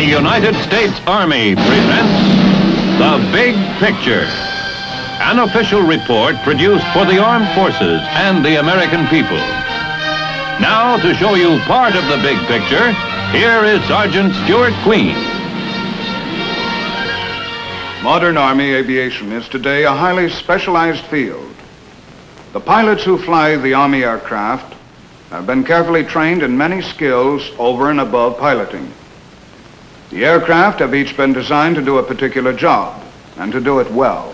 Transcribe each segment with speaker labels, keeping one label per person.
Speaker 1: United States Army presents The Big Picture, an official report produced for the armed forces and the American people. Now, to show you part of the big picture, here is Sergeant Stuart Queen.
Speaker 2: Modern Army aviation is today a highly specialized field. The pilots who fly the Army aircraft have been carefully trained in many skills over and above piloting. The aircraft have each been designed to do a particular job and to do it well.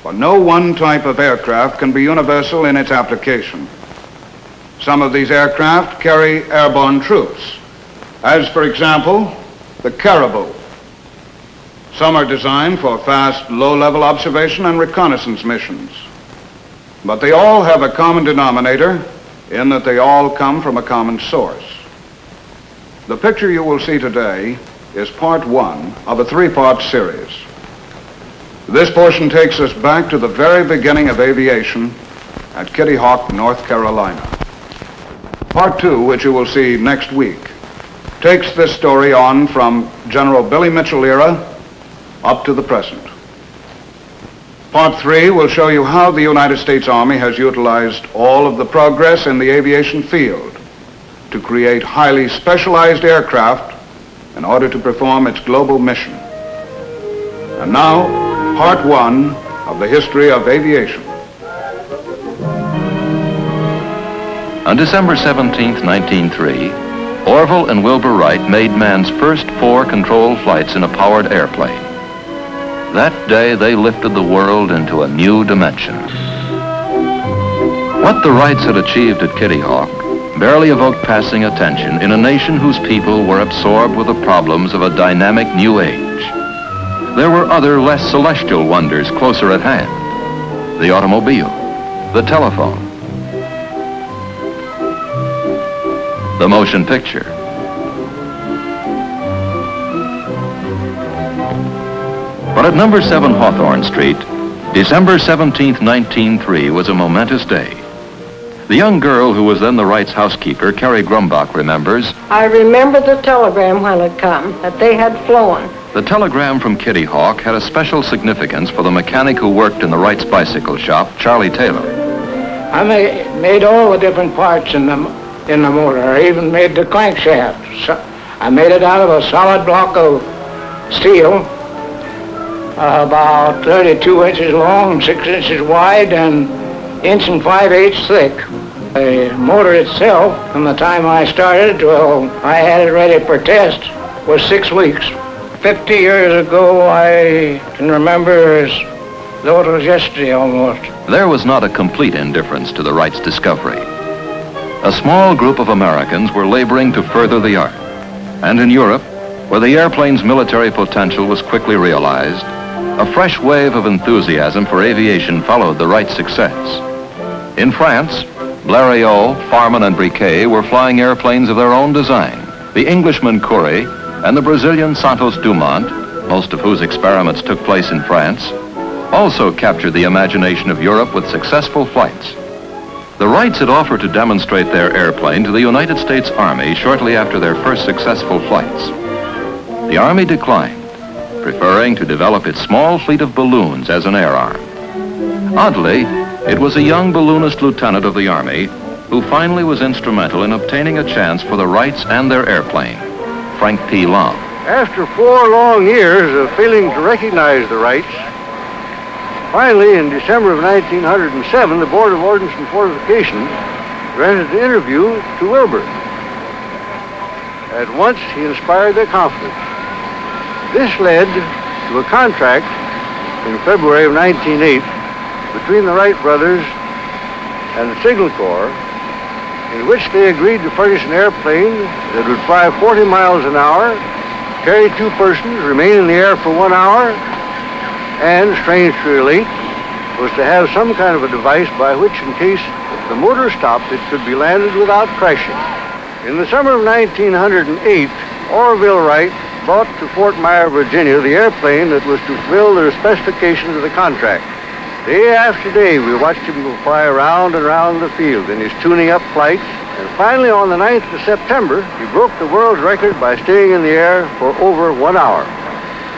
Speaker 2: For no one type of aircraft can be universal in its application. Some of these aircraft carry airborne troops, as for example, the Caribou. Some are designed for fast, low-level observation and reconnaissance missions. But they all have a common denominator in that they all come from a common source. The picture you will see today is part one of a three-part series. This portion takes us back to the very beginning of aviation at Kitty Hawk, North Carolina. Part two, which you will see next week, takes this story on from General Billy Mitchell era up to the present. Part three will show you how the United States Army has utilized all of the progress in the aviation field to create highly specialized aircraft in order to perform its global mission. And now, part one of the history of aviation.
Speaker 3: On December 17, 1903, Orville and Wilbur Wright made man's first 4 controlled flights in a powered airplane. That day, they lifted the world into a new dimension. What the Wrights had achieved at Kitty Hawk barely evoked passing attention in a nation whose people were absorbed with the problems of a dynamic new age. There were other, less celestial wonders closer at hand. The automobile, the telephone, the motion picture. But at number 7 Hawthorne Street, December 17, 1903 was a momentous day. The young girl who was then the Wrights' housekeeper, Carrie Grumbach, remembers.
Speaker 4: I remember the telegram when it come, that they had flown.
Speaker 3: The telegram from Kitty Hawk had a special significance for the mechanic who worked in the Wrights' bicycle shop, Charlie Taylor.
Speaker 5: I made all the different parts in the motor. I even made the crankshaft. So I made it out of a solid block of steel, about 32 inches long, 6 inches wide, and 1 5/8 inches thick. The motor itself, from the time I started till I had it ready for test, was 6 weeks. 50 years ago, I can remember as though it was yesterday almost.
Speaker 3: There was not a complete indifference to the Wrights' discovery. A small group of Americans were laboring to further the art. And in Europe, where the airplane's military potential was quickly realized, a fresh wave of enthusiasm for aviation followed the Wrights' success. In France, Blériot, Farman, and Briquet were flying airplanes of their own design. The Englishman Coury and the Brazilian Santos Dumont, most of whose experiments took place in France, also captured the imagination of Europe with successful flights. The Wrights had offered to demonstrate their airplane to the United States Army shortly after their first successful flights. The Army declined, preferring to develop its small fleet of balloons as an air arm. Oddly, it was a young balloonist lieutenant of the Army who finally was instrumental in obtaining a chance for the Wrights and their airplane, Frank P. Long.
Speaker 6: After 4 long years of failing to recognize the Wrights, finally in December of 1907, the Board of Ordnance and Fortification granted an interview to Wilbur. At once, he inspired their confidence. This led to a contract in February of 1908 between the Wright brothers and the Signal Corps, in which they agreed to furnish an airplane that would fly 40 miles an hour, carry 2 persons, remain in the air for 1 hour, and, strange to relate, was to have some kind of a device by which, in case the motor stopped, it could be landed without crashing. In the summer of 1908, Orville Wright brought to Fort Myer, Virginia, the airplane that was to fulfill the specifications of the contract. Day after day, we watched him fly around and around the field in his tuning-up flights And finally, on the 9th of September, he broke the world's record by staying in the air for over 1 hour.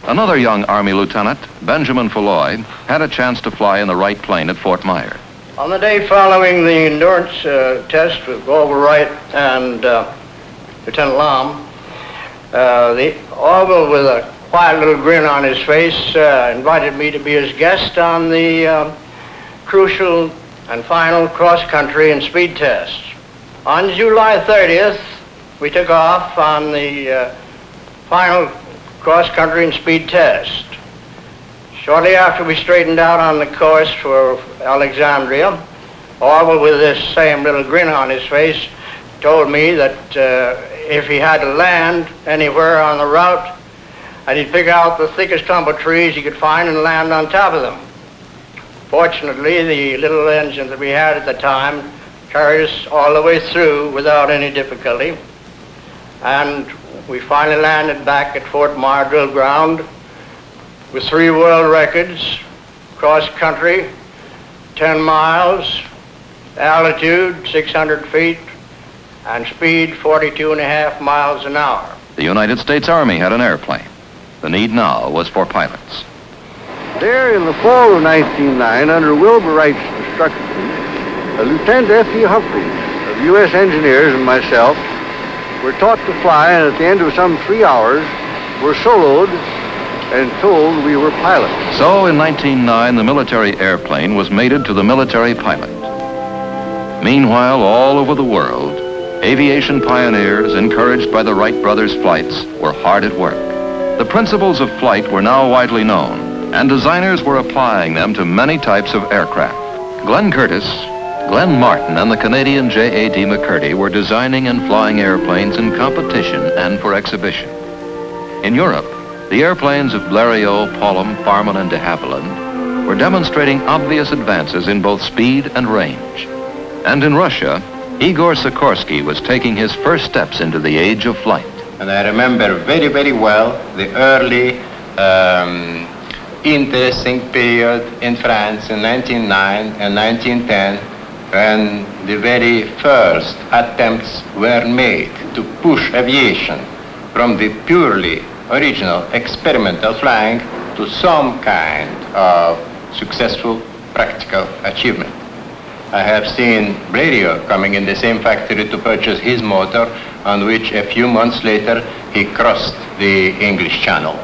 Speaker 3: Another young Army lieutenant, Benjamin Falloy, had a chance to fly in the Wright plane at Fort Myer.
Speaker 5: On the day following the endurance test with Grover Wright and Lieutenant Lom, the Orville, with a quiet little grin on his face, invited me to be his guest on the crucial and final cross-country and speed test. On July 30th, we took off on the final cross-country and speed test. Shortly after we straightened out on the course for Alexandria, Orville, with this same little grin on his face, told me that if he had to land anywhere on the route, and he'd pick out the thickest clump of trees he could find and land on top of them. Fortunately, the little engine that we had at the time carried us all the way through without any difficulty. And we finally landed back at Fort Myer Drill Ground with 3 world records, cross country, 10 miles, altitude 600 feet, and speed 42.5 miles an hour.
Speaker 3: The United States Army had an airplane. The need now was for pilots.
Speaker 6: There in the fall of 1909, under Wilbur Wright's instruction, Lieutenant F.E. Humphreys of U.S. Engineers and myself were taught to fly, and at the end of some 3 hours, were soloed and told we were pilots.
Speaker 3: So in 1909, the military airplane was mated to the military pilot. Meanwhile, all over the world, aviation pioneers, encouraged by the Wright brothers' flights, were hard at work. The principles of flight were now widely known, and designers were applying them to many types of aircraft. Glenn Curtiss, Glenn Martin, and the Canadian J.A.D. McCurdy were designing and flying airplanes in competition and for exhibition. In Europe, the airplanes of Blériot, Paulhan, Farman, and de Havilland were demonstrating obvious advances in both speed and range. And in Russia, Igor Sikorsky was taking his first steps into the age of flight.
Speaker 7: And I remember very, very well the early interesting period in France in 1909 and 1910, when the very first attempts were made to push aviation from the purely original experimental flying to some kind of successful practical achievement. I have seen Blériot coming in the same factory to purchase his motor, on which a few months later he crossed the English Channel.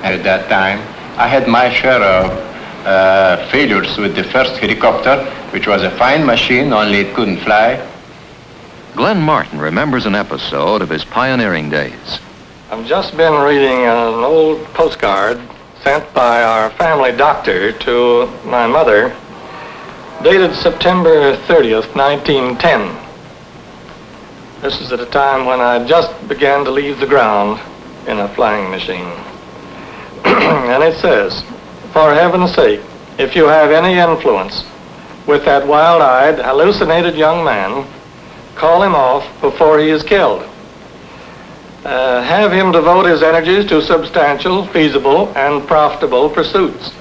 Speaker 7: And at that time, I had my share of failures with the first helicopter, which was a fine machine, only it couldn't fly.
Speaker 3: Glenn Martin remembers an episode of his pioneering days.
Speaker 8: I've just been reading an old postcard sent by our family doctor to my mother, dated September 30th, 1910. This is at a time when I just began to leave the ground in a flying machine. And it says, "For heaven's sake, if you have any influence with that wild-eyed, hallucinated young man, call him off before he is killed. Have him devote his energies to substantial, feasible, and profitable pursuits,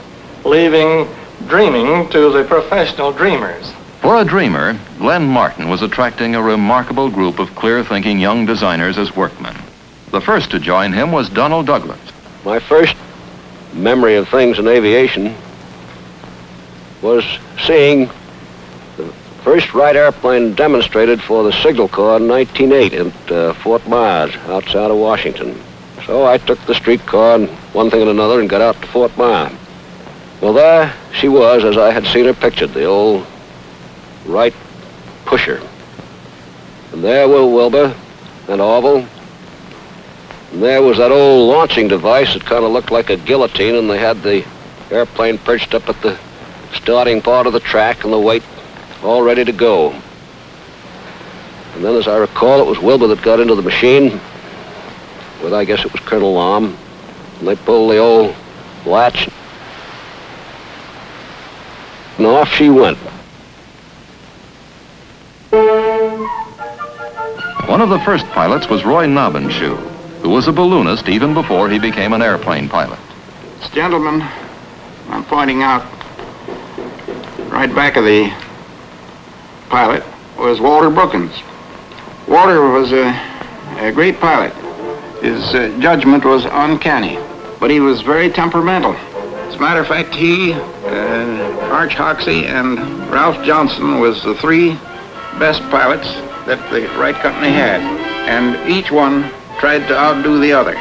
Speaker 8: leaving dreaming to the professional dreamers."
Speaker 3: For a dreamer, Glenn Martin was attracting a remarkable group of clear-thinking young designers as workmen. The first to join him was Donald Douglas.
Speaker 9: My first memory of things in aviation was seeing the first Wright airplane demonstrated for the Signal Corps in 1908 at Fort Myers, outside of Washington. So I took the streetcar and one thing and another and got out to Fort Myers. Well, there she was, as I had seen her pictured, the old Wright pusher. And there were Wilbur and Orville. And there was that old launching device that kind of looked like a guillotine, and they had the airplane perched up at the starting part of the track and the weight all ready to go. And then, as I recall, it was Wilbur that got into the machine with, I guess it was Colonel Lom, and they pulled the old latch, and off she went.
Speaker 3: One of the first pilots was Roy Nobenschuh, who was a balloonist even before he became an airplane pilot.
Speaker 10: This gentleman I'm pointing out right back of the pilot was Walter Brookins. Walter was a great pilot. His judgment was uncanny, but he was very temperamental. As a matter of fact, he, Arch Hoxsey, and Ralph Johnson was the three best pilots that the Wright Company had, and each one tried to outdo the other.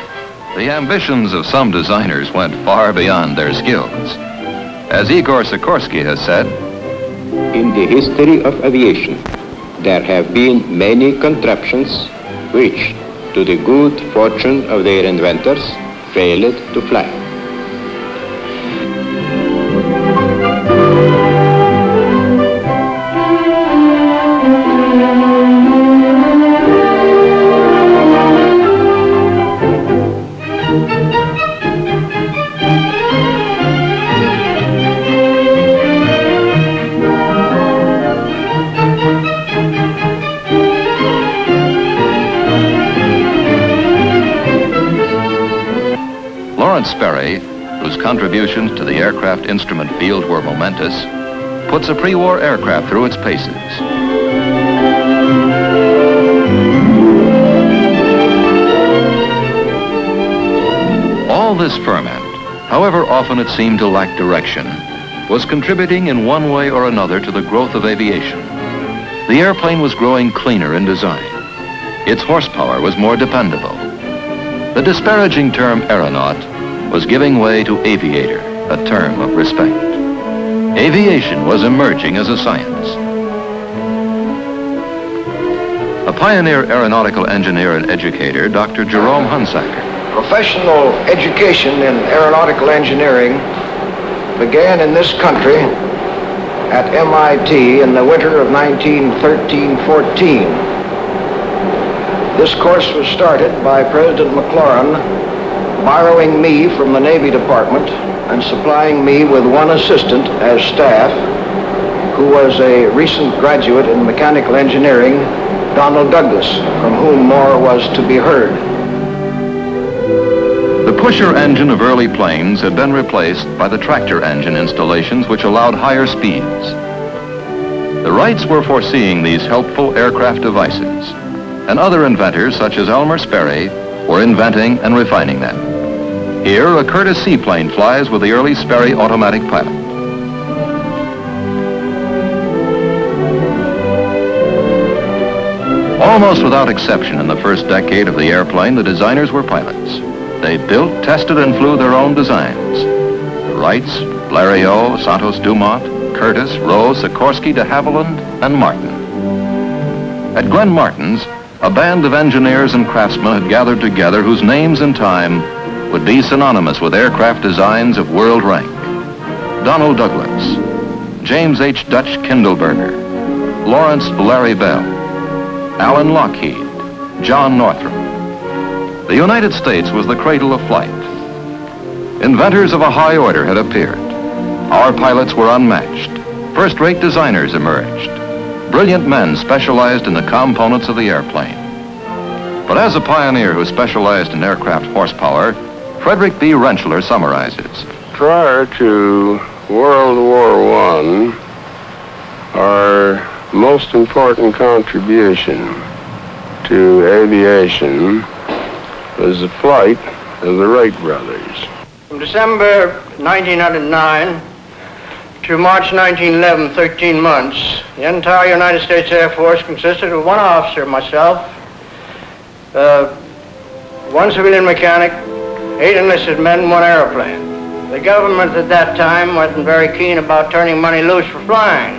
Speaker 3: The ambitions of some designers went far beyond their skills. As Igor Sikorsky has said,
Speaker 7: In the history of aviation, there have been many contraptions which, to the good fortune of their inventors, failed to fly.
Speaker 3: Lawrence Sperry, whose contributions to the aircraft instrument field were momentous, puts a pre-war aircraft through its paces. All this ferment, however often it seemed to lack direction, was contributing in one way or another to the growth of aviation. The airplane was growing cleaner in design. Its horsepower was more dependable. The disparaging term aeronaut was giving way to aviator, a term of respect. Aviation was emerging as a science. A pioneer aeronautical engineer and educator, Dr. Jerome Hunsaker.
Speaker 5: Professional education in aeronautical engineering began in this country at MIT in the winter of 1913-14. This course was started by President McLaurin borrowing me from the Navy Department and supplying me with one assistant as staff, who was a recent graduate in mechanical engineering, Donald Douglas, from whom more was to be heard.
Speaker 3: The pusher engine of early planes had been replaced by the tractor engine installations which allowed higher speeds. The Wrights were foreseeing these helpful aircraft devices, and other inventors such as Elmer Sperry were inventing and refining them. Here, a Curtiss seaplane flies with the early Sperry automatic pilot. Almost without exception in the first decade of the airplane, the designers were pilots. They built, tested, and flew their own designs. The Wrights, Blériot, Santos Dumont, Curtiss, Rose, Sikorsky, de Havilland, and Martin. At Glenn Martin's, a band of engineers and craftsmen had gathered together whose names in time would be synonymous with aircraft designs of world rank. Donald Douglas, James H. Dutch Kindleberger, Lawrence Larry Bell, Alan Lockheed, John Northrop. The United States was the cradle of flight. Inventors of a high order had appeared. Our pilots were unmatched. First-rate designers emerged. Brilliant men specialized in the components of the airplane. But as a pioneer who specialized in aircraft horsepower, Frederick B. Rentschler summarizes.
Speaker 11: Prior to World War I, our most important contribution to aviation was the flight of the Wright brothers.
Speaker 5: From December 1909 to March 1911, 13 months, the entire United States Air Force consisted of one officer, myself, one civilian mechanic, 8 enlisted men, one airplane. The government at that time wasn't very keen about turning money loose for flying.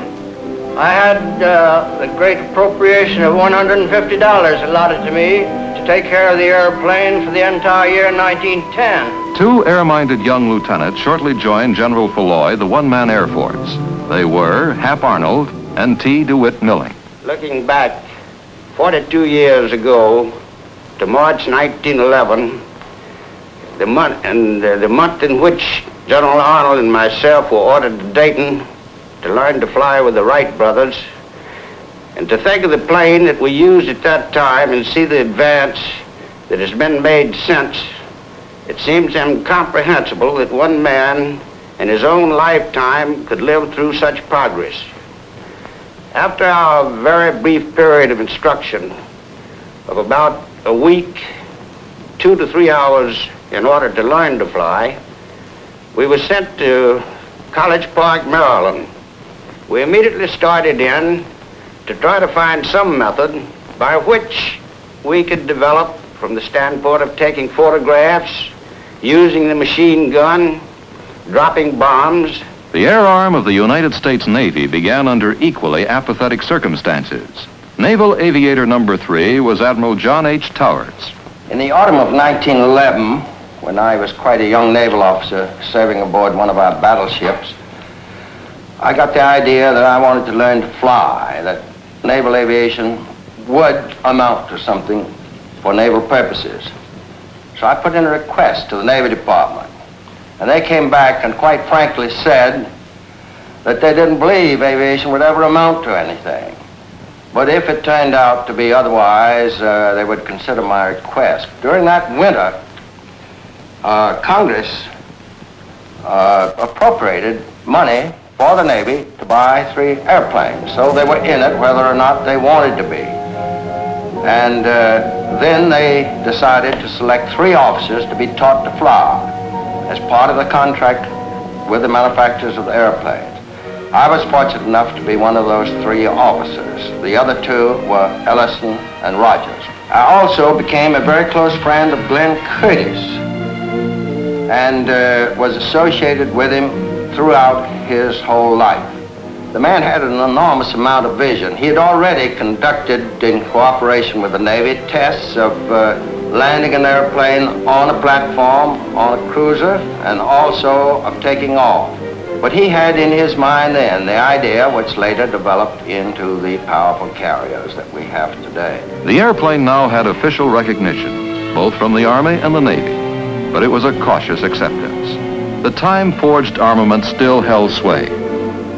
Speaker 5: I had the great appropriation of $150 allotted to me to take care of the airplane for the entire year 1910.
Speaker 3: 2 air-minded young lieutenants shortly joined General Falloy, the one-man Air Force. They were Hap Arnold and T. DeWitt Milling.
Speaker 12: Looking back 42 years ago to March 1911, the month in which General Arnold and myself were ordered to Dayton to learn to fly with the Wright brothers, and to think of the plane that we used at that time and see the advance that has been made since, it seems incomprehensible that one man in his own lifetime could live through such progress. After our very brief period of instruction, of about a week, 2 to 3 hours in order to learn to fly, we were sent to College Park, Maryland. We immediately started in to try to find some method by which we could develop, from the standpoint of taking photographs, using the machine gun, dropping bombs.
Speaker 3: The air arm of the United States Navy began under equally apathetic circumstances. Naval Aviator Number 3 was Admiral John H. Towers.
Speaker 7: In the autumn of 1911, when I was quite a young naval officer serving aboard one of our battleships, I got the idea that I wanted to learn to fly, that naval aviation would amount to something for naval purposes. So I put in a request to the Navy Department, and they came back and quite frankly said that they didn't believe aviation would ever amount to anything. But if it turned out to be otherwise, they would consider my request. During that winter, Congress appropriated money for the Navy to buy 3 airplanes, so they were in it whether or not they wanted to be. And then they decided to select 3 officers to be taught to fly as part of the contract with the manufacturers of the airplanes. I was fortunate enough to be one of those 3 officers. The other 2 were Ellison and Rogers. I also became a very close friend of Glenn Curtis and was associated with him throughout his whole life. The man had an enormous amount of vision. He had already conducted, in cooperation with the Navy, tests of landing an airplane on a platform, on a cruiser, and also of taking off. But he had in his mind then the idea which later developed into the powerful carriers that we have today.
Speaker 3: The airplane now had official recognition, both from the Army and the Navy, but it was a cautious acceptance. The time-forged armament still held sway.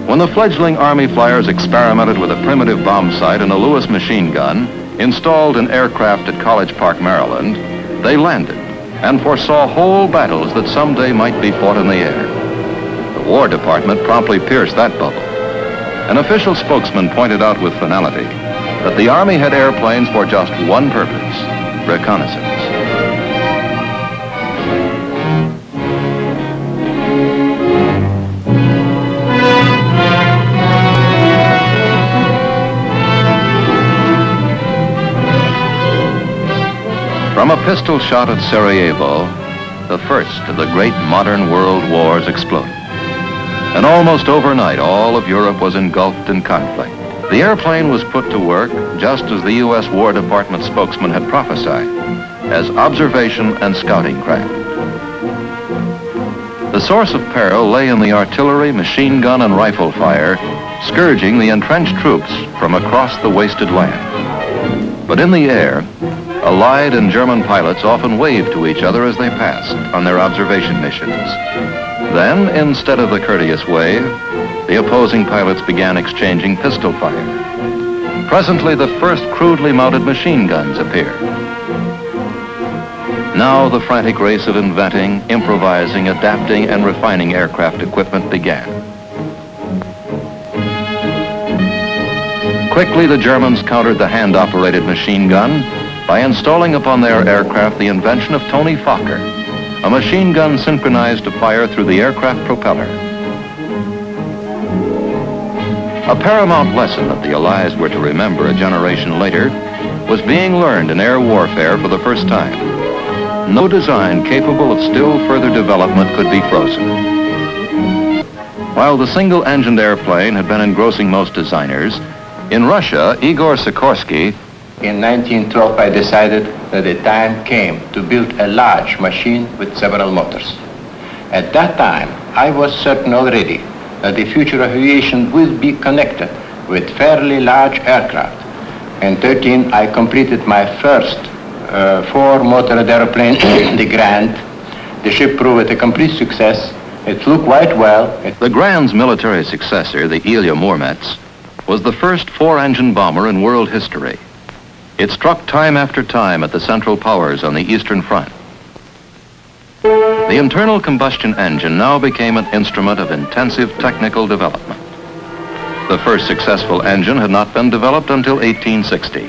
Speaker 3: When the fledgling Army flyers experimented with a primitive bomb sight and a Lewis machine gun, installed in aircraft at College Park, Maryland, they landed and foresaw whole battles that someday might be fought in the air. The War Department promptly pierced that bubble. An official spokesman pointed out with finality that the Army had airplanes for just one purpose: reconnaissance. From a pistol shot at Sarajevo, the first of the great modern world wars exploded. And almost overnight, all of Europe was engulfed in conflict. The airplane was put to work, just as the U.S. War Department spokesman had prophesied, as observation and scouting craft. The source of peril lay in the artillery, machine gun, and rifle fire, scourging the entrenched troops from across the wasted land. But in the air, Allied and German pilots often waved to each other as they passed on their observation missions. Then, instead of the courteous wave, the opposing pilots began exchanging pistol fire. Presently, the first crudely mounted machine guns appeared. Now the frantic race of inventing, improvising, adapting, and refining aircraft equipment began. Quickly, the Germans countered the hand-operated machine gun by installing upon their aircraft the invention of Tony Fokker, a machine gun synchronized to fire through the aircraft propeller. A paramount lesson that the Allies were to remember a generation later was being learned in air warfare for the first time. No design capable of still further development could be frozen. While the single-engined airplane had been engrossing most designers, in Russia, Igor Sikorsky.
Speaker 7: In 1912, I decided that the time came to build a large machine with several motors. At that time, I was certain already that the future of aviation will be connected with fairly large aircraft. In 13, I completed my first 4-motored airplane, the Grand. The ship proved a complete success. It flew quite well.
Speaker 3: The Grand's military successor, the Ilya Muromets, was the first 4-engine bomber in world history. It struck time after time at the Central Powers on the Eastern Front. The internal combustion engine now became an instrument of intensive technical development. The first successful engine had not been developed until 1860.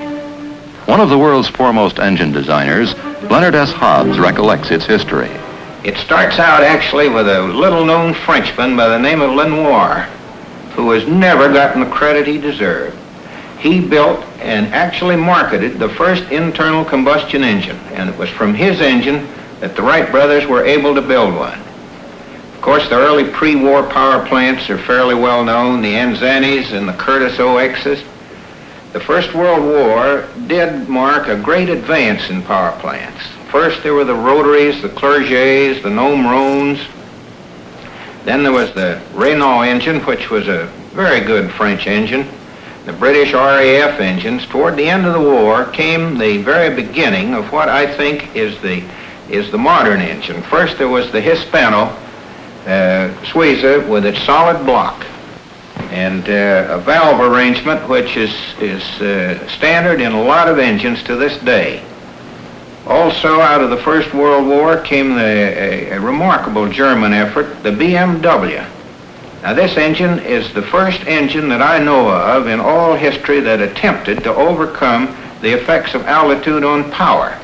Speaker 3: One of the world's foremost engine designers, Leonard S. Hobbs, recollects its history.
Speaker 10: It starts out actually with a little-known Frenchman by the name of Lenoir, who has never gotten the credit he deserved. He built and actually marketed the first internal combustion engine, and it was from his engine that the Wright brothers were able to build one. Of course, the early pre-war power plants are fairly well known, the Anzanis and the Curtiss OXs. The First World War did mark a great advance in power plants. First there were the rotaries, the Clergets, the Nomrones. Then there was the Renault engine, which was a very good French engine. The British RAF engines. Toward the end of the war came the very beginning of what I think is the modern engine. First there was the Hispano Suiza with its solid block and a valve arrangement which is standard in a lot of engines to this day. Also, out of the First World War came a remarkable German effort, the BMW. Now, this engine is the first engine that I know of in all history that attempted to overcome the effects of altitude on power.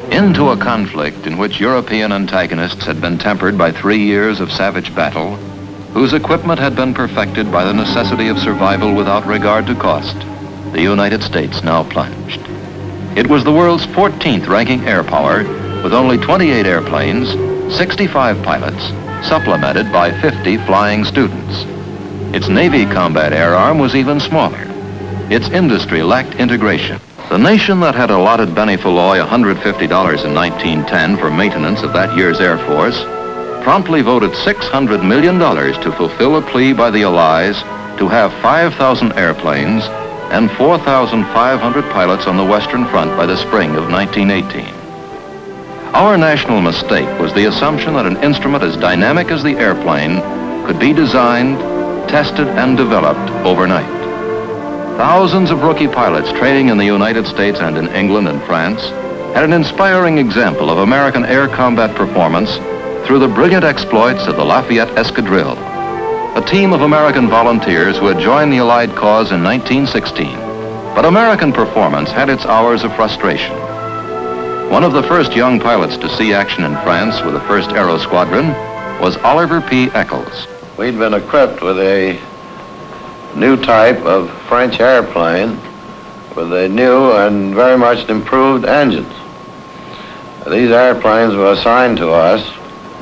Speaker 3: Into a conflict in which European antagonists had been tempered by 3 years of savage battle, whose equipment had been perfected by the necessity of survival without regard to cost, the United States now plunged. It was the world's 14th ranking air power, with only 28 airplanes, 65 pilots, supplemented by 50 flying students. Its Navy combat air arm was even smaller. Its industry lacked integration. The nation that had allotted Benny Falloy $150 in 1910 for maintenance of that year's Air Force promptly voted $600 million to fulfill a plea by the Allies to have 5,000 airplanes and 4,500 pilots on the Western Front by the spring of 1918. Our national mistake was the assumption that an instrument as dynamic as the airplane could be designed, tested, and developed overnight. Thousands of rookie pilots training in the United States and in England and France had an inspiring example of American air combat performance through the brilliant exploits of the Lafayette Escadrille, a team of American volunteers who had joined the Allied cause in 1916. But American performance had its hours of frustration. One of the first young pilots to see action in France with the 1st Aero Squadron was Oliver P. Eccles.
Speaker 11: We'd been equipped with a new type of French airplane with a new and very much improved engines. These airplanes were assigned to us.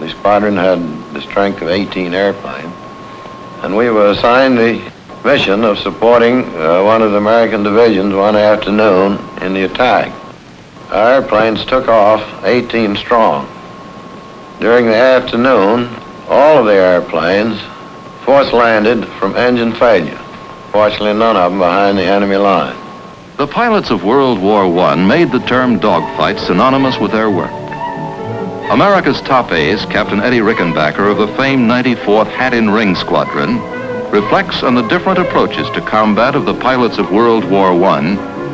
Speaker 11: The squadron had the strength of 18 airplanes, and we were assigned the mission of supporting one of the American divisions one afternoon in the attack. Our airplanes took off 18 strong. During the afternoon, all of the airplanes force landed from engine failure. Fortunately, none of them behind the enemy line.
Speaker 3: The pilots of World War I made the term dogfight synonymous with their work. America's top ace, Captain Eddie Rickenbacker of the famed 94th Hat-in-Ring Squadron, reflects on the different approaches to combat of the pilots of World War I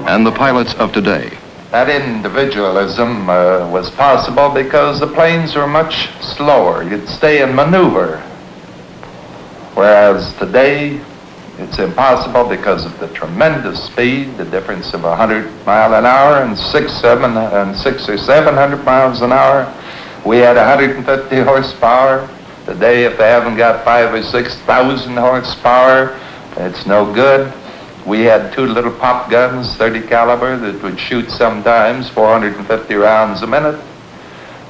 Speaker 3: and the pilots of today.
Speaker 13: That individualism was possible because the planes were much slower. You'd stay in maneuver. Whereas today, it's impossible because of the tremendous speed, the difference of 100 miles an hour and 600 or 700 miles an hour. We had 150 horsepower. Today, if they haven't got 5,000 or 6,000 horsepower, it's no good. We had 2 little pop guns, 30 caliber, that would shoot sometimes 450 rounds a minute.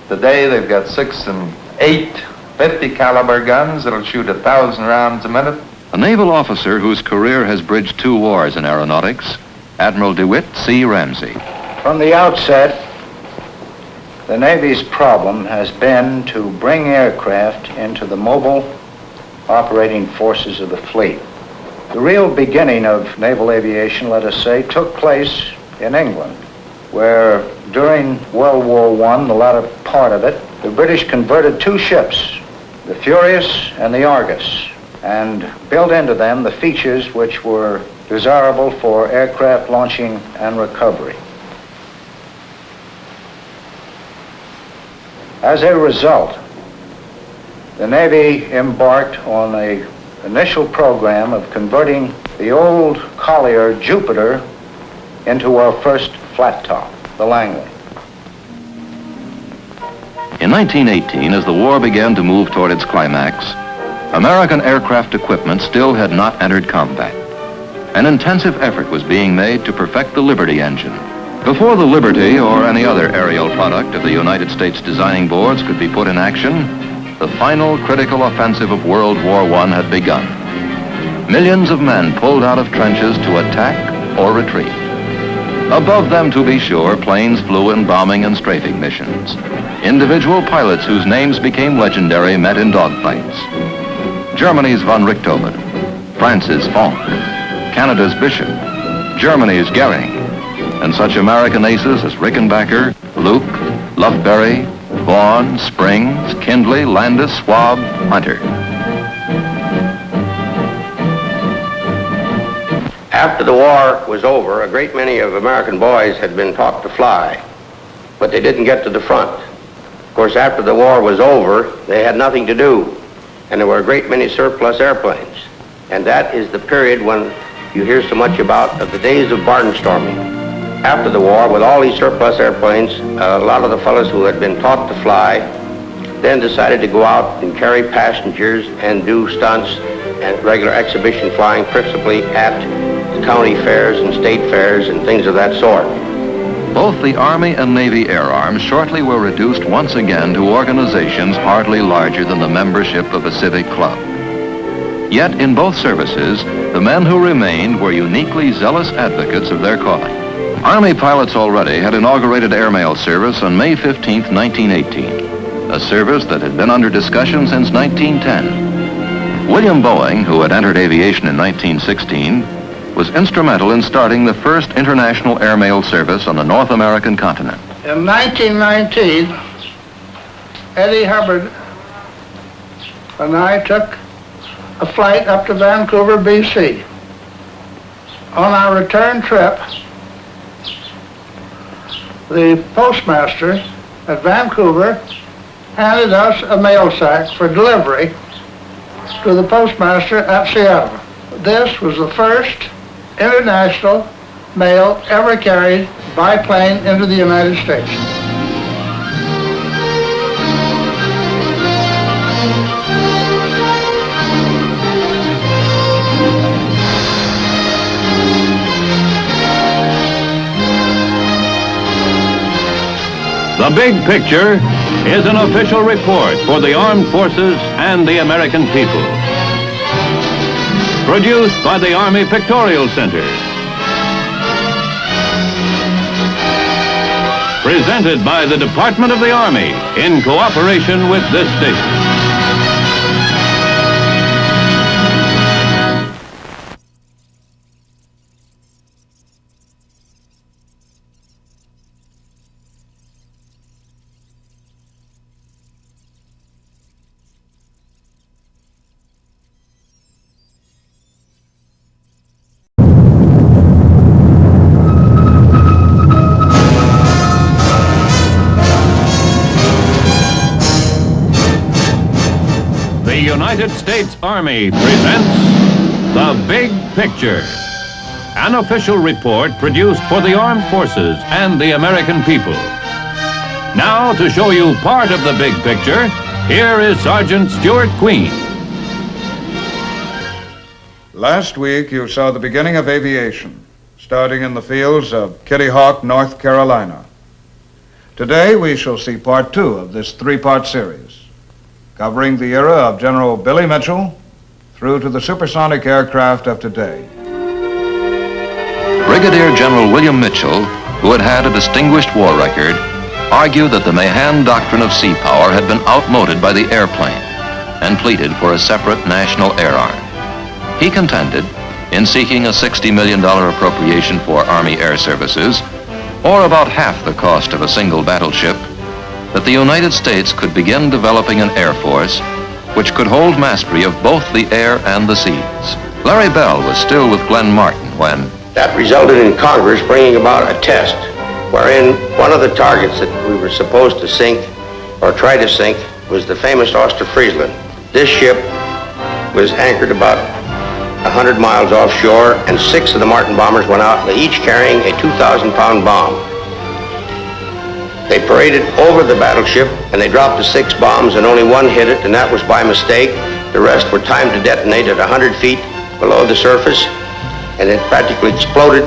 Speaker 13: Today, they've got 6 and 8 50 caliber guns that'll shoot 1,000 rounds a minute.
Speaker 3: A naval officer whose career has bridged 2 wars in aeronautics, Admiral DeWitt C. Ramsey.
Speaker 5: From the outset, the Navy's problem has been to bring aircraft into the mobile operating forces of the fleet. The real beginning of naval aviation, let us say, took place in England. where during World War I, the latter part of it, the British converted two ships, the Furious and the Argus, and built into them the features which were desirable for aircraft launching and recovery. As a result, the Navy embarked on an initial program of converting the old collier Jupiter into our first flat top, the Langley.
Speaker 3: In 1918, as the war began to move toward its climax, American aircraft equipment still had not entered combat. An intensive effort was being made to perfect the Liberty engine. Before the Liberty or any other aerial product of the United States designing boards could be put in action, the final critical offensive of World War I had begun. Millions of men pulled out of trenches to attack or retreat. Above them, to be sure, planes flew in bombing and strafing missions. Individual pilots whose names became legendary met in dogfights. Germany's von Richthofen, France's Fonck, Canada's Bishop, Germany's Goering, and such American aces as Rickenbacker, Luke, Loveberry, Vaughn, Springs, Kindley, Landis, Schwab, Hunter.
Speaker 12: After the war was over, a great many of American boys had been taught to fly, but they didn't get to the front. Of course, after the war was over, they had nothing to do, and there were a great many surplus airplanes. And that is the period when you hear so much about of the days of barnstorming. After the war, with all these surplus airplanes, a lot of the fellows who had been taught to fly then decided to go out and carry passengers and do stunts and regular exhibition flying, principally at the county fairs and state fairs and things of that sort.
Speaker 3: Both the Army and Navy Air Arms shortly were reduced once again to organizations hardly larger than the membership of a civic club. Yet in both services, the men who remained were uniquely zealous advocates of their calling. Army pilots already had inaugurated airmail service on May 15, 1918, a service that had been under discussion since 1910. William Boeing, who had entered aviation in 1916, was instrumental in starting the first international airmail service on the North American continent.
Speaker 5: In 1919, Eddie Hubbard and I took a flight up to Vancouver, BC. On our return trip, the postmaster at Vancouver handed us a mail sack for delivery to the postmaster at Seattle. This was the first international mail ever carried by plane into the United States.
Speaker 1: The Big Picture is an official report for the armed forces and the American people. Produced by the Army Pictorial Center. Presented by the Department of the Army in cooperation with this station. The United States Army presents The Big Picture, an official report produced for the armed forces and the American people. Now, to show you part of the big picture, here is Sergeant Stuart Queen.
Speaker 2: Last week, you saw the beginning of aviation, starting in the fields of Kitty Hawk, North Carolina. Today, we shall see part two of this three-part series, covering the era of General Billy Mitchell through to the supersonic aircraft of today.
Speaker 3: Brigadier General William Mitchell, who had had a distinguished war record, argued that the Mahan doctrine of sea power had been outmoded by the airplane and pleaded for a separate national air arm. He contended, in seeking a $60 million appropriation for Army Air Services, or about half the cost of a single battleship, that the United States could begin developing an air force which could hold mastery of both the air and the seas. Larry Bell was still with Glenn Martin when
Speaker 12: That resulted in Congress bringing about a test wherein one of the targets that we were supposed to sink or try to sink was the famous Friesland. This ship was anchored about 100 miles offshore, and 6 of the Martin bombers went out, each carrying a 2,000-pound bomb. They paraded over the battleship, and they dropped the 6 bombs, and only one hit it, and that was by mistake. The rest were timed to detonate at 100 feet below the surface, and it practically exploded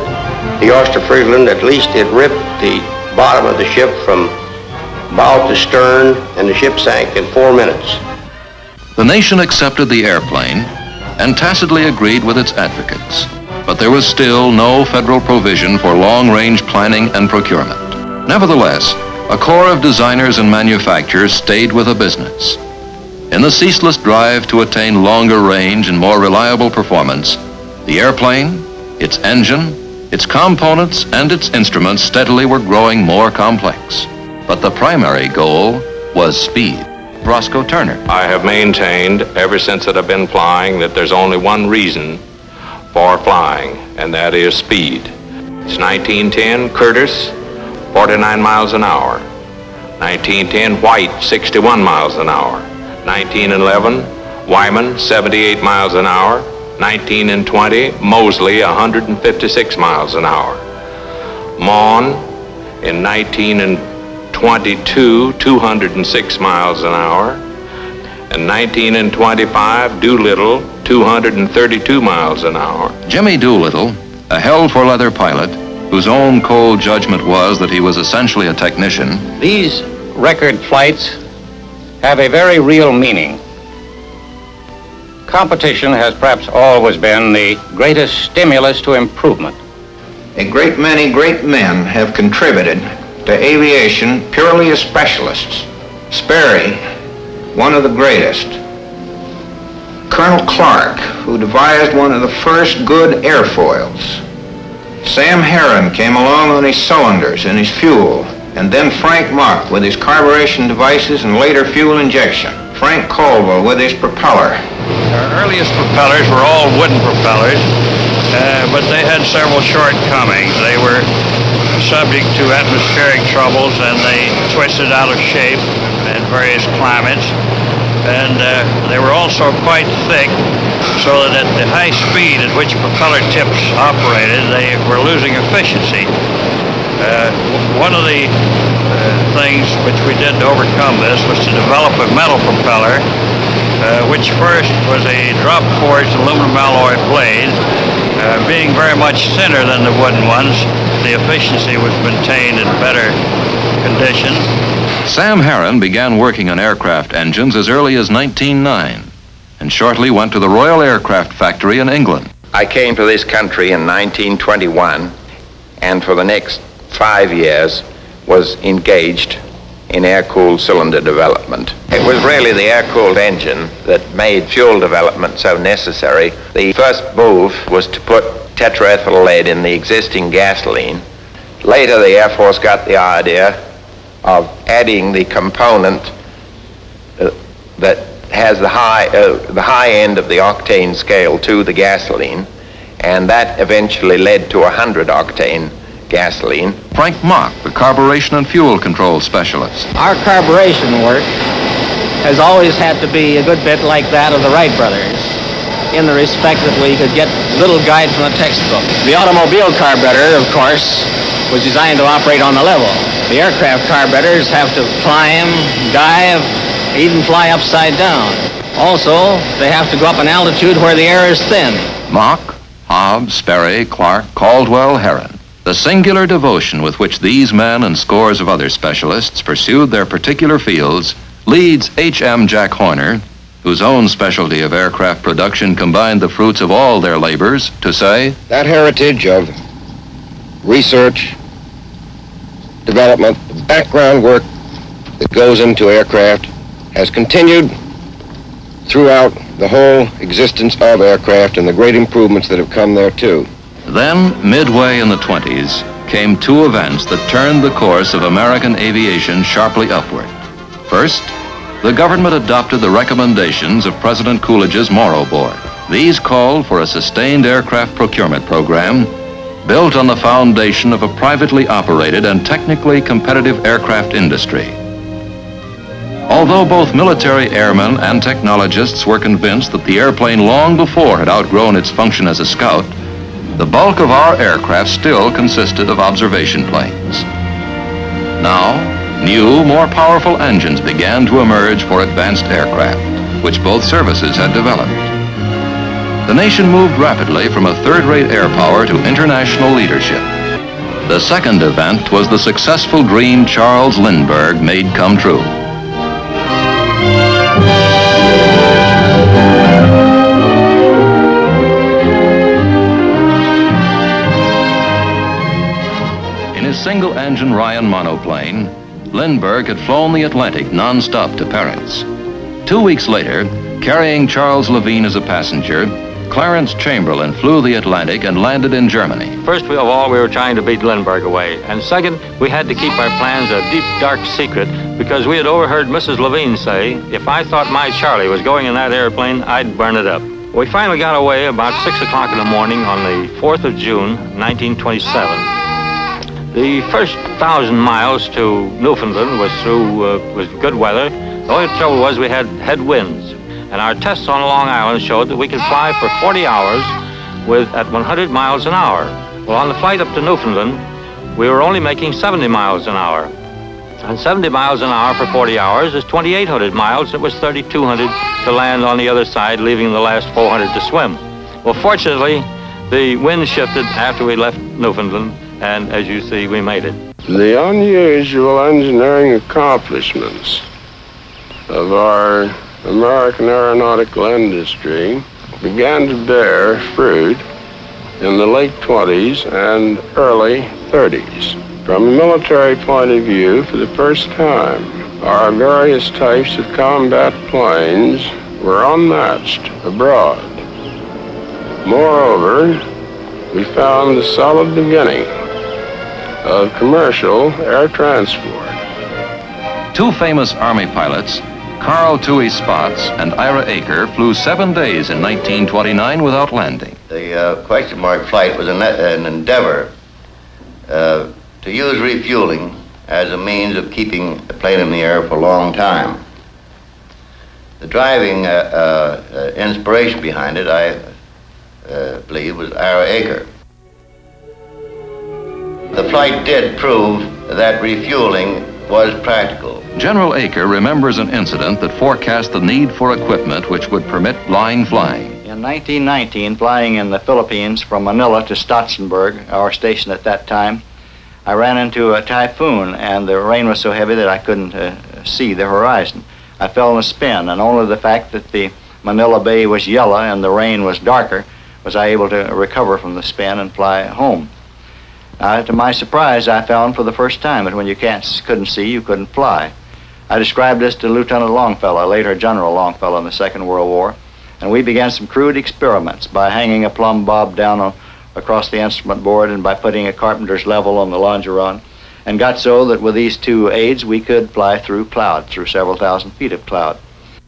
Speaker 12: the Friesland. At least it ripped the bottom of the ship from bow to stern, and the ship sank in 4 minutes.
Speaker 3: the nation accepted the airplane and tacitly agreed with its advocates. But there was still no federal provision for long-range planning and procurement. Nevertheless, a corps of designers and manufacturers stayed with the business. In the ceaseless drive to attain longer range and more reliable performance, the airplane, its engine, its components, and its instruments steadily were growing more complex. But the primary goal was speed. Roscoe Turner.
Speaker 14: I have maintained ever since that I've been flying that there's only one reason for flying, and that is speed. It's 1910, Curtis, 49 miles an hour. 1910, White, 61 miles an hour. 1911, Wyman, 78 miles an hour. 1920, Moseley, 156 miles an hour. Maughan, in 1922, 206 miles an hour. And 1925, Doolittle, 232 miles an hour.
Speaker 3: Jimmy Doolittle, a hell-for-leather pilot, whose own cold judgment was that he was essentially a technician.
Speaker 15: These record flights have a very real meaning. Competition has perhaps always been the greatest stimulus to improvement.
Speaker 10: A great many great men have contributed to aviation purely as specialists. Sperry, one of the greatest. Colonel Clark, who devised one of the first good airfoils. Sam Herron came along on his cylinders and his fuel, and then Frank Mach with his carburation devices and later fuel injection. Frank Caldwell with his propeller.
Speaker 6: Our earliest propellers were all wooden propellers, but they had several shortcomings. They were subject to atmospheric troubles, and they twisted out of shape in various climates. And they were also quite thick, so that at the high speed at which propeller tips operated, they were losing efficiency. One of the things which we did to overcome this was to develop a metal propeller, which first was a drop-forged aluminum alloy blade. Being very much thinner than the wooden ones, the efficiency was maintained in better condition.
Speaker 3: Sam Herron began working on aircraft engines as early as 1909 and shortly went to the Royal Aircraft Factory in England.
Speaker 7: I came to this country in 1921, and for the next 5 years was engaged in air-cooled cylinder development. It was really the air-cooled engine that made fuel development so necessary. The first move was to put tetraethyl lead in the existing gasoline. Later, the Air Force got the idea of adding the component that has the high end of the octane scale to the gasoline, and that eventually led to 100 octane gasoline.
Speaker 3: Frank Mach, the carburation and fuel control specialist.
Speaker 15: Our carburation work has always had to be a good bit like that of the Wright brothers, in the respect that we could get little guide from the textbook. The automobile carburetor, of course, was designed to operate on the level. The aircraft carburetors have to climb, dive, even fly upside down. Also, they have to go up an altitude where the air is thin.
Speaker 3: Mach, Hobbs, Sperry, Clark, Caldwell, Herron. The singular devotion with which these men and scores of other specialists pursued their particular fields leads H.M. Jack Horner, whose own specialty of aircraft production combined the fruits of all their labors, to say,
Speaker 9: That heritage of research, development, background work that goes into aircraft has continued throughout the whole existence of aircraft and the great improvements that have come there too.
Speaker 3: Then, midway in the 20s, came two events that turned the course of American aviation sharply upward. First, the government adopted the recommendations of President Coolidge's Morrow Board. These called for a sustained aircraft procurement program built on the foundation of a privately operated and technically competitive aircraft industry. Although both military airmen and technologists were convinced that the airplane long before had outgrown its function as a scout, the bulk of our aircraft still consisted of observation planes. Now, new, more powerful engines began to emerge for advanced aircraft, which both services had developed. The nation moved rapidly from a third-rate air power to international leadership. The second event was the successful dream Charles Lindbergh made come true. In his single-engine Ryan monoplane, Lindbergh had flown the Atlantic non-stop to Paris. 2 weeks later, carrying Charles Levine as a passenger, Clarence Chamberlain flew the Atlantic and landed in Germany.
Speaker 8: First of all, we were trying to beat Lindbergh away. And second, we had to keep our plans a deep, dark secret because we had overheard Mrs. Levine say, if I thought my Charlie was going in that airplane, I'd burn it up. We finally got away about 6 o'clock in the morning on the 4th of June, 1927. The first 1,000 miles to Newfoundland was through with good weather. The only trouble was we had headwinds. And our tests on Long Island showed that we could fly for 40 hours at 100 miles an hour. Well, on the flight up to Newfoundland, we were only making 70 miles an hour. And 70 miles an hour for 40 hours is 2,800 miles. It was 3,200 to land on the other side, leaving the last 400 to swim. Well, fortunately, the wind shifted after we left Newfoundland, and as you see, we made it.
Speaker 16: The unusual engineering accomplishments of our American aeronautical industry began to bear fruit in the late 20s and early 30s. From a military point of view, for the first time, our various types of combat planes were unmatched abroad. Moreover, we found the solid beginning of commercial air transport.
Speaker 3: Two famous Army pilots, Carl Toohey Spots and Ira Aker, flew 7 days in 1929 without landing.
Speaker 12: The question mark flight was an endeavor to use refueling as a means of keeping the plane in the air for a long time. The driving inspiration behind it, I believe, was Ira Aker. The flight did prove that refueling was practical.
Speaker 3: General Aker remembers an incident that forecast the need for equipment which would permit line flying.
Speaker 15: In 1919, flying in the Philippines from Manila to Stotsenburg, our station at that time, I ran into a typhoon, and the rain was so heavy that I couldn't see the horizon. I fell in a spin, and only the fact that the Manila Bay was yellow and the rain was darker was I able to recover from the spin and fly home. To my surprise, I found for the first time that when you couldn't see, you couldn't fly. I described this to Lieutenant Longfellow, later General Longfellow in the Second World War, and we began some crude experiments by hanging a plumb bob down across the instrument board and by putting a carpenter's level on the longeron, and got so that with these two aids, we could fly through cloud, through several thousand feet of cloud.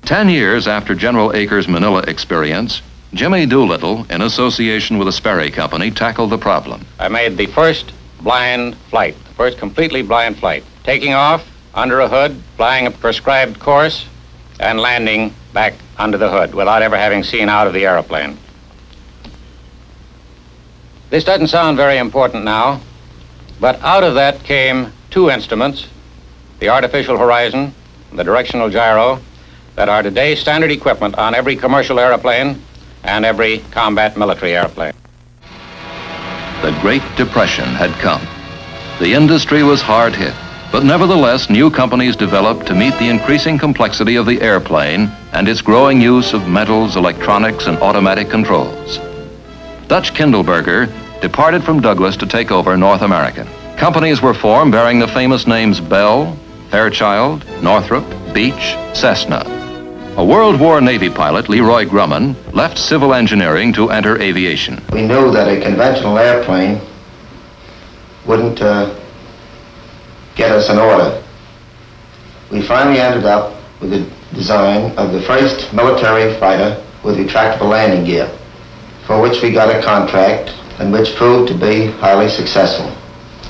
Speaker 3: 10 years after General Aker's Manila experience, Jimmy Doolittle, in association with the Sperry Company, tackled the problem.
Speaker 17: I made the first blind flight, the first completely blind flight, taking off under a hood, flying a prescribed course, and landing back under the hood without ever having seen out of the aeroplane. This doesn't sound very important now, but out of that came two instruments, the artificial horizon, the directional gyro, that are today standard equipment on every commercial airplane and every combat military airplane.
Speaker 3: The Great Depression had come. The industry was hard hit, but nevertheless, new companies developed to meet the increasing complexity of the airplane and its growing use of metals, electronics, and automatic controls. Dutch Kindleberger departed from Douglas to take over North American. Companies were formed bearing the famous names Bell, Fairchild, Northrop, Beech, Cessna. A World War Navy pilot, Leroy Grumman, left civil engineering to enter aviation.
Speaker 12: We knew that a conventional airplane
Speaker 18: wouldn't get us an order. We finally ended up with the design of the first military fighter with retractable landing gear, for which we got a contract and which proved to be highly successful,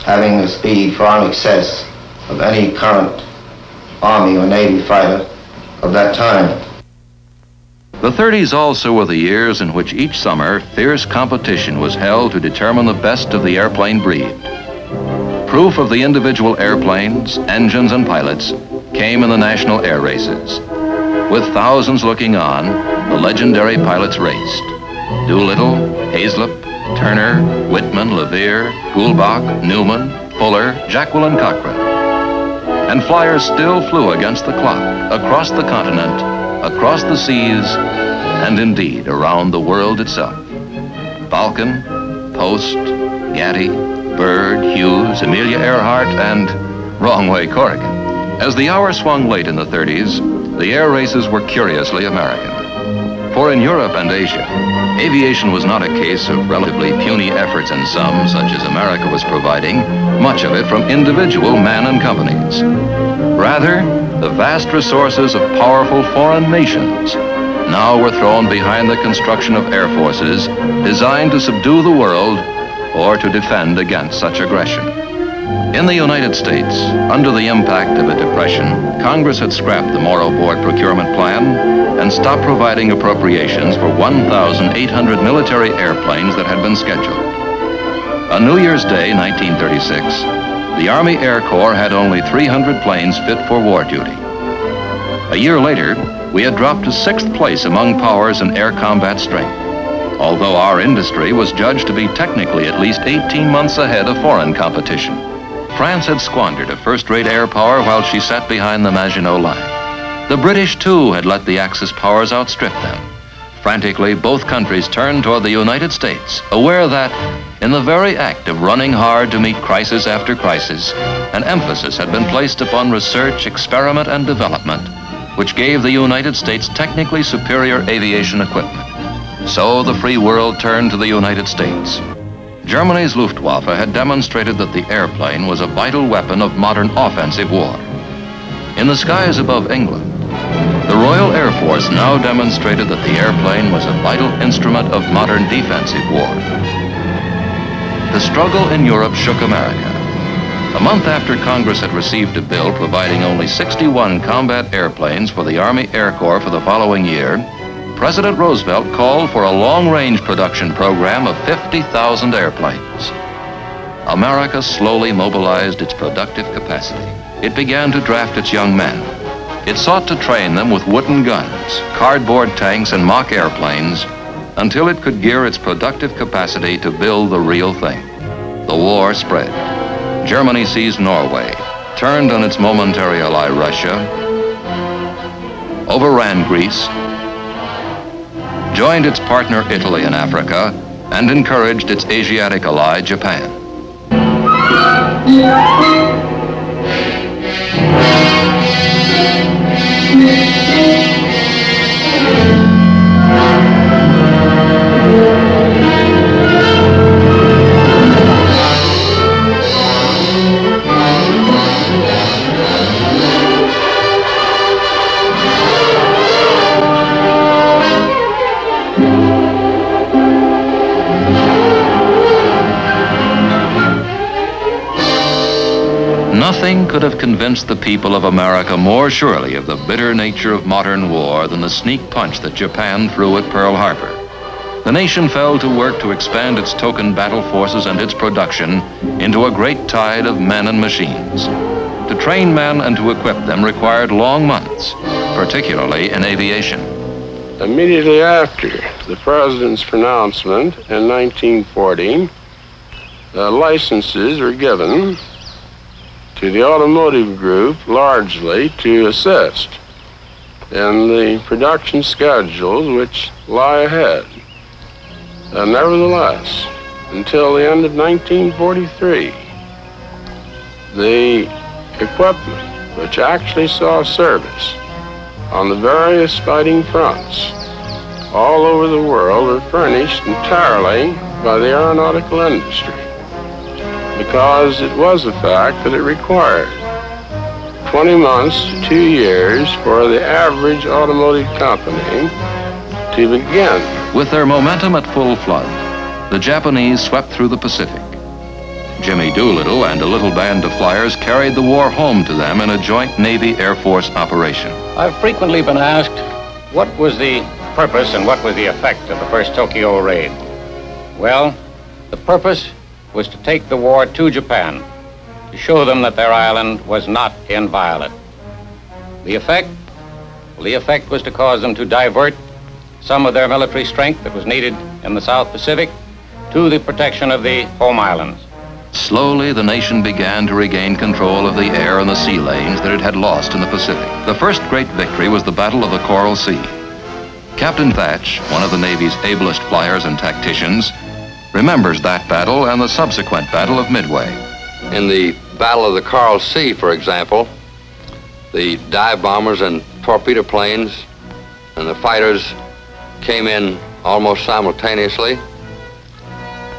Speaker 18: having a speed far in excess of any current Army or Navy fighter of that time.
Speaker 3: The 30s also were the years in which each summer fierce competition was held to determine the best of the airplane breed. Proof of the individual airplanes, engines, and pilots came in the national air races. With thousands looking on, the legendary pilots raced. Doolittle, Hazlip, Turner, Whitman, Levere, Goulbach, Newman, Fuller, Jacqueline Cochran. And flyers still flew against the clock, across the continent, across the seas, and indeed around the world itself. Falcon, Post, Gatty, Byrd, Hughes, Amelia Earhart, and wrong way Corrigan. As the hour swung late in the 30s, the air races were curiously American. For in Europe and Asia, aviation was not a case of relatively puny efforts in some, such as America was providing, much of it from individual men and companies. Rather, the vast resources of powerful foreign nations now were thrown behind the construction of air forces designed to subdue the world or to defend against such aggression. In the United States, under the impact of a depression, Congress had scrapped the Morrow Board procurement plan and stopped providing appropriations for 1,800 military airplanes that had been scheduled. On New Year's Day, 1936, the Army Air Corps had only 300 planes fit for war duty. A year later, we had dropped to 6th place among powers in air combat strength, although our industry was judged to be technically at least 18 months ahead of foreign competition. France had squandered a first-rate air power while she sat behind the Maginot Line. The British, too, had let the Axis powers outstrip them. Frantically, both countries turned toward the United States, aware that, in the very act of running hard to meet crisis after crisis, an emphasis had been placed upon research, experiment, and development, which gave the United States technically superior aviation equipment. So the free world turned to the United States. Germany's Luftwaffe had demonstrated that the airplane was a vital weapon of modern offensive war. In the skies above England, the Royal Air Force now demonstrated that the airplane was a vital instrument of modern defensive war. The struggle in Europe shook America. A month after Congress had received a bill providing only 61 combat airplanes for the Army Air Corps for the following year, President Roosevelt called for a long-range production program of 50,000 airplanes. America slowly mobilized its productive capacity. It began to draft its young men. It sought to train them with wooden guns, cardboard tanks, and mock airplanes until it could gear its productive capacity to build the real thing. The war spread. Germany seized Norway, turned on its momentary ally Russia, overran Greece, joined its partner Italy in Africa, and encouraged its Asiatic ally Japan. Nothing could have convinced the people of America more surely of the bitter nature of modern war than the sneak punch that Japan threw at Pearl Harbor. The nation fell to work to expand its token battle forces and its production into a great tide of men and machines. To train men and to equip them required long months, particularly in aviation.
Speaker 16: Immediately after the President's pronouncement in 1940, licenses were given to the automotive group largely to assist in the production schedules which lie ahead. Nevertheless, until the end of 1943, the equipment which actually saw service on the various fighting fronts all over the world were furnished entirely by the aeronautical industry. because it was a fact that it required 20 months to 2 years for the average automotive company to begin.
Speaker 3: With their momentum at full flood, the Japanese swept through the Pacific. Jimmy Doolittle and a little band of flyers carried the war home to them in a joint Navy-Air Force operation.
Speaker 17: I've frequently been asked, what was the purpose and what was the effect of the first Tokyo raid? Well, the purpose was to take the war to Japan, to show them that their island was not inviolate. The effect? Well, the effect was to cause them to divert some of their military strength that was needed in the South Pacific to the protection of the home islands.
Speaker 3: Slowly, the nation began to regain control of the air and the sea lanes that it had lost in the Pacific. The first great victory was the Battle of the Coral Sea. Captain Thatch, one of the Navy's ablest flyers and tacticians, remembers that battle and the subsequent Battle of Midway.
Speaker 19: In the Battle of the Coral Sea, for example, the dive bombers and torpedo planes and the fighters came in almost simultaneously,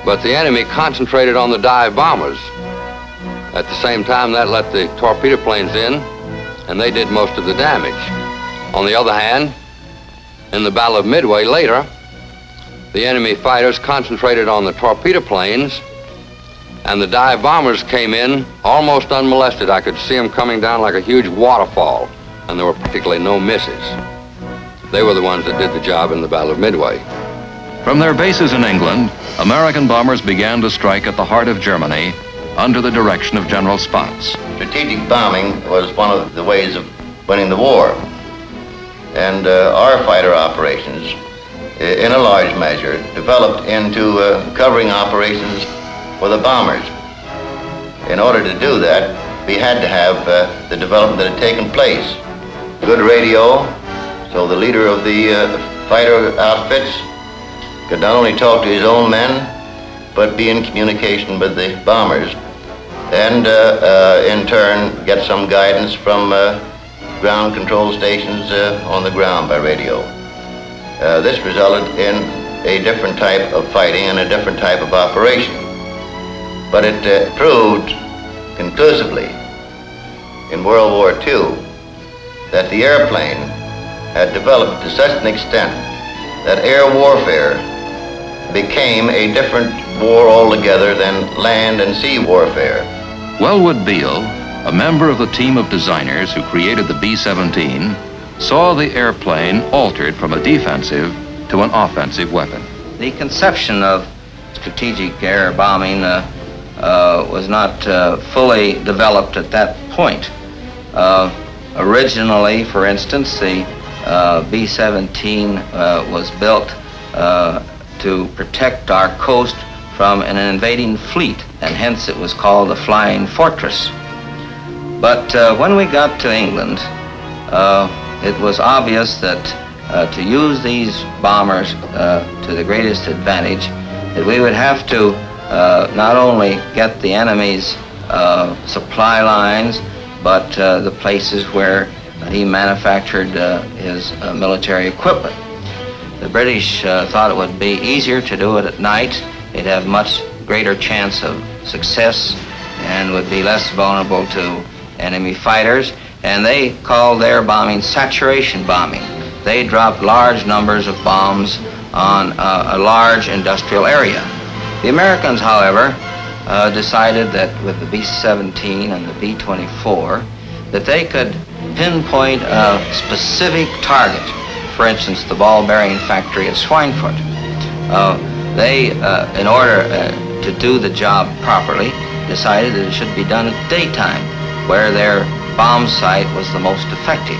Speaker 19: but the enemy concentrated on the dive bombers. At the same time, that let the torpedo planes in, and they did most of the damage. On the other hand, in the Battle of Midway later, the enemy fighters concentrated on the torpedo planes, and the dive bombers came in almost unmolested. I could see them coming down like a huge waterfall, and there were practically no misses. They were the ones that did the job in the Battle of Midway.
Speaker 3: From their bases in England, American bombers began to strike at the heart of Germany under the direction of General Spaatz.
Speaker 11: Strategic bombing was one of the ways of winning the war. And our fighter operations, in a large measure, developed into covering operations for the bombers. In order to do that, we had to have the development that had taken place. Good radio, so the leader of the fighter outfits could not only talk to his own men, but be in communication with the bombers, and in turn get some guidance from ground control stations on the ground by radio. This resulted in a different type of fighting and a different type of operation. But it proved conclusively in World War II that the airplane had developed to such an extent that air warfare became a different war altogether than land and sea warfare.
Speaker 3: Wellwood Beale, a member of the team of designers who created the B-17, saw the airplane altered from a defensive to an offensive weapon.
Speaker 17: The conception of strategic air bombing was not fully developed at that point. Originally, for instance, the B-17 was built to protect our coast from an invading fleet, and hence it was called the Flying Fortress. But when we got to England, it was obvious that to use these bombers to the greatest advantage, that we would have to not only get the enemy's supply lines, but the places where he manufactured his military equipment. The British thought it would be easier to do it at night. They'd have much greater chance of success and would be less vulnerable to enemy fighters. And they called their bombing saturation bombing. They dropped large numbers of bombs on a large industrial area. The Americans, however, decided that with the B-17 and the B-24, that they could pinpoint a specific target. For instance, the ball bearing factory at Schweinfurt. They, in order to do the job properly, decided that it should be done at daytime, where their bomb sight was the most effective.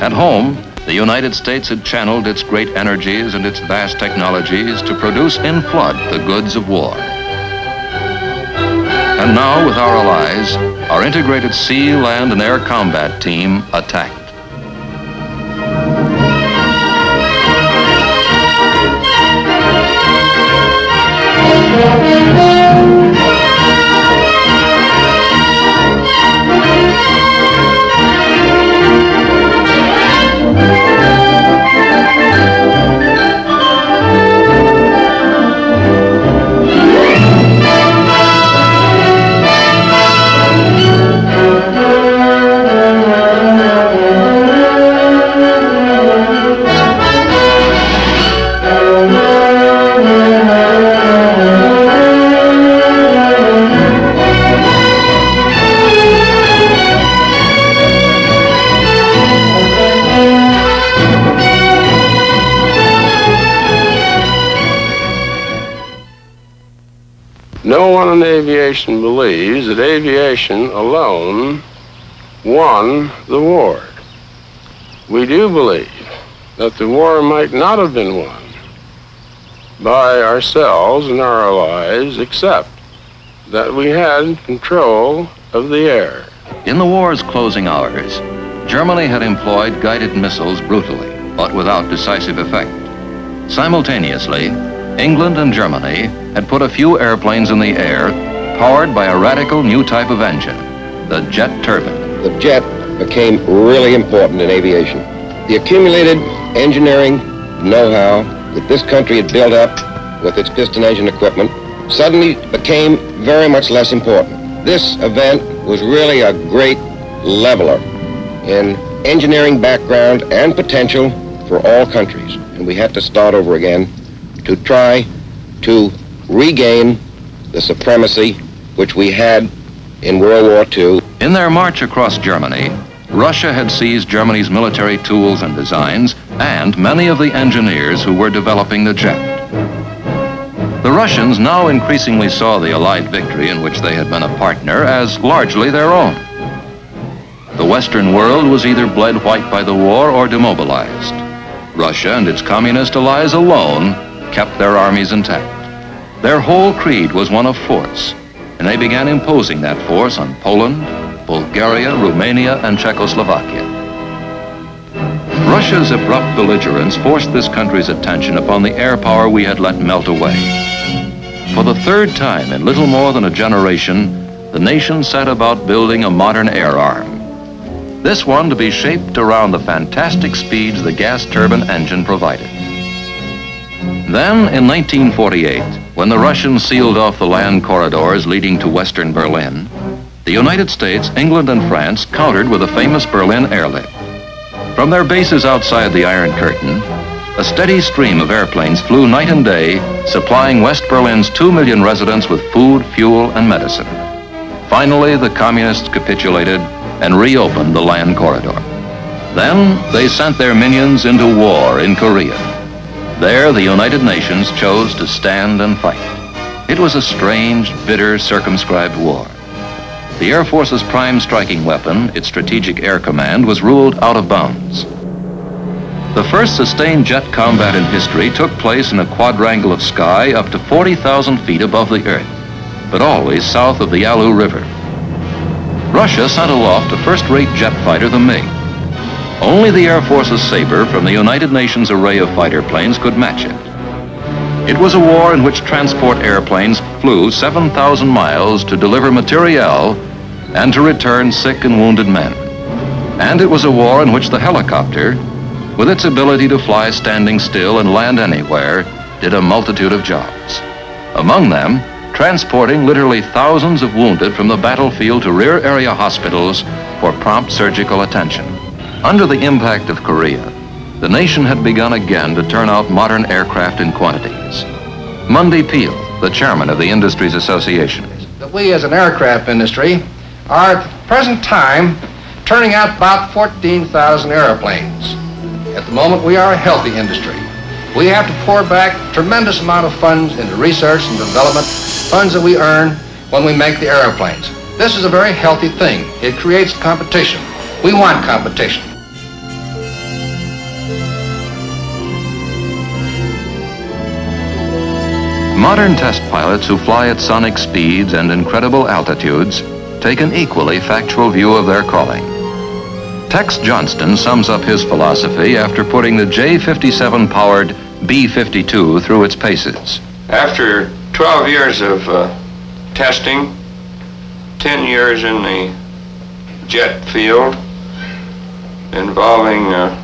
Speaker 3: At home, the United States had channeled its great energies and its vast technologies to produce in flood the goods of war. And now, with our allies, our integrated sea, land, and air combat team attacked.
Speaker 16: No one in aviation believes that aviation alone won the war. We do believe that the war might not have been won by ourselves and our allies, except that we had control of the air.
Speaker 3: In the war's closing hours, Germany had employed guided missiles brutally, but without decisive effect. Simultaneously, England and Germany had put a few airplanes in the air powered by a radical new type of engine, the jet turbine.
Speaker 20: The jet became really important in aviation. The accumulated engineering know-how that this country had built up with its piston engine equipment suddenly became very much less important. This event was really a great leveler in engineering background and potential for all countries. And we had to start over again to try to regain the supremacy which we had in World War II.
Speaker 3: In their march across Germany, Russia had seized Germany's military tools and designs and many of the engineers who were developing the jet. The Russians now increasingly saw the Allied victory in which they had been a partner as largely their own. The Western world was either bled white by the war or demobilized. Russia and its communist allies alone kept their armies intact. Their whole creed was one of force, and they began imposing that force on Poland, Bulgaria, Romania, and Czechoslovakia. Russia's abrupt belligerence forced this country's attention upon the air power we had let melt away. For the third time in little more than a generation, the nation set about building a modern air arm. This one to be shaped around the fantastic speeds the gas turbine engine provided. Then, in 1948, when the Russians sealed off the land corridors leading to western Berlin, the United States, England, and France countered with the famous Berlin airlift. From their bases outside the Iron Curtain, a steady stream of airplanes flew night and day, supplying West Berlin's 2 million residents with food, fuel, and medicine. Finally, the communists capitulated and reopened the land corridor. Then they sent their minions into war in Korea. There, the United Nations chose to stand and fight. It was a strange, bitter, circumscribed war. The Air Force's prime striking weapon, its Strategic Air Command, was ruled out of bounds. The first sustained jet combat in history took place in a quadrangle of sky up to 40,000 feet above the Earth, but always south of the Yalu River. Russia sent aloft a first-rate jet fighter, the MiG. Only the Air Force's Sabre from the United Nations array of fighter planes could match it. It was a war in which transport airplanes flew 7,000 miles to deliver materiel and to return sick and wounded men. And it was a war in which the helicopter, with its ability to fly standing still and land anywhere, did a multitude of jobs. Among them, transporting literally thousands of wounded from the battlefield to rear area hospitals for prompt surgical attention. Under the impact of Korea, the nation had begun again to turn out modern aircraft in quantities. Mundy Peel, the chairman of the Industries Association.
Speaker 21: That we as an aircraft industry are at the present time turning out about 14,000 airplanes. At the moment, we are a healthy industry. We have to pour back a tremendous amount of funds into research and development, funds that we earn when we make the airplanes. This is a very healthy thing. It creates competition. We want competition.
Speaker 3: Modern test pilots who fly at sonic speeds and incredible altitudes take an equally factual view of their calling. Tex Johnston sums up his philosophy after putting the J-57 powered B-52 through its paces.
Speaker 22: After 12 years of testing, 10 years in the jet field, involving the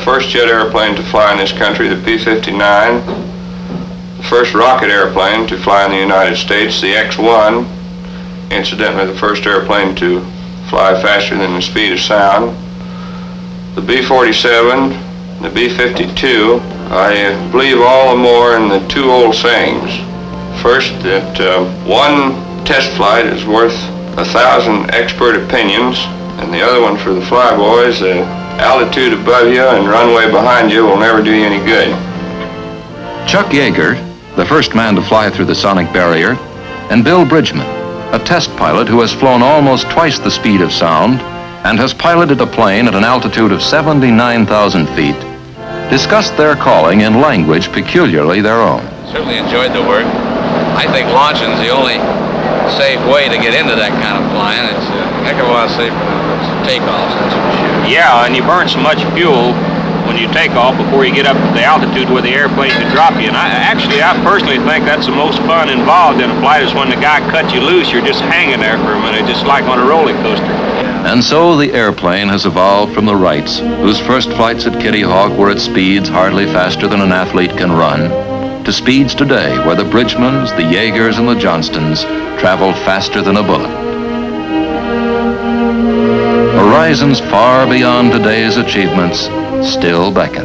Speaker 22: first jet airplane to fly in this country, the P-59, the first rocket airplane to fly in the United States, the X-1, incidentally the first airplane to fly faster than the speed of sound, the B-47, the B-52. I believe all the more in the two old sayings. First, that one test flight is worth 1,000 expert opinions, and the other one for the flyboys, the altitude above you and runway behind you will never do you any good.
Speaker 3: Chuck Yeager, the first man to fly through the sonic barrier, And Bill Bridgman, a test pilot who has flown almost twice the speed of sound and has piloted a plane at an altitude of 79,000 feet, discussed their calling in language peculiarly their own.
Speaker 19: Certainly enjoyed the work. I think launching's the only safe way to get into that kind of flying. It's a heck of a lot safer than takeoffs, that's for sure.
Speaker 4: Yeah, and you burn so much fuel when you take off before you get up to the altitude where the airplane can drop you. And I personally think that's the most fun involved in a flight is when the guy cuts you loose, you're just hanging there for a minute, just like on a roller coaster.
Speaker 3: And so the airplane has evolved from the Wrights, whose first flights at Kitty Hawk were at speeds hardly faster than an athlete can run, to speeds today where the Bridgmans, the Yeagers, and the Johnstons travel faster than a bullet. Horizons far beyond today's achievements still beckon.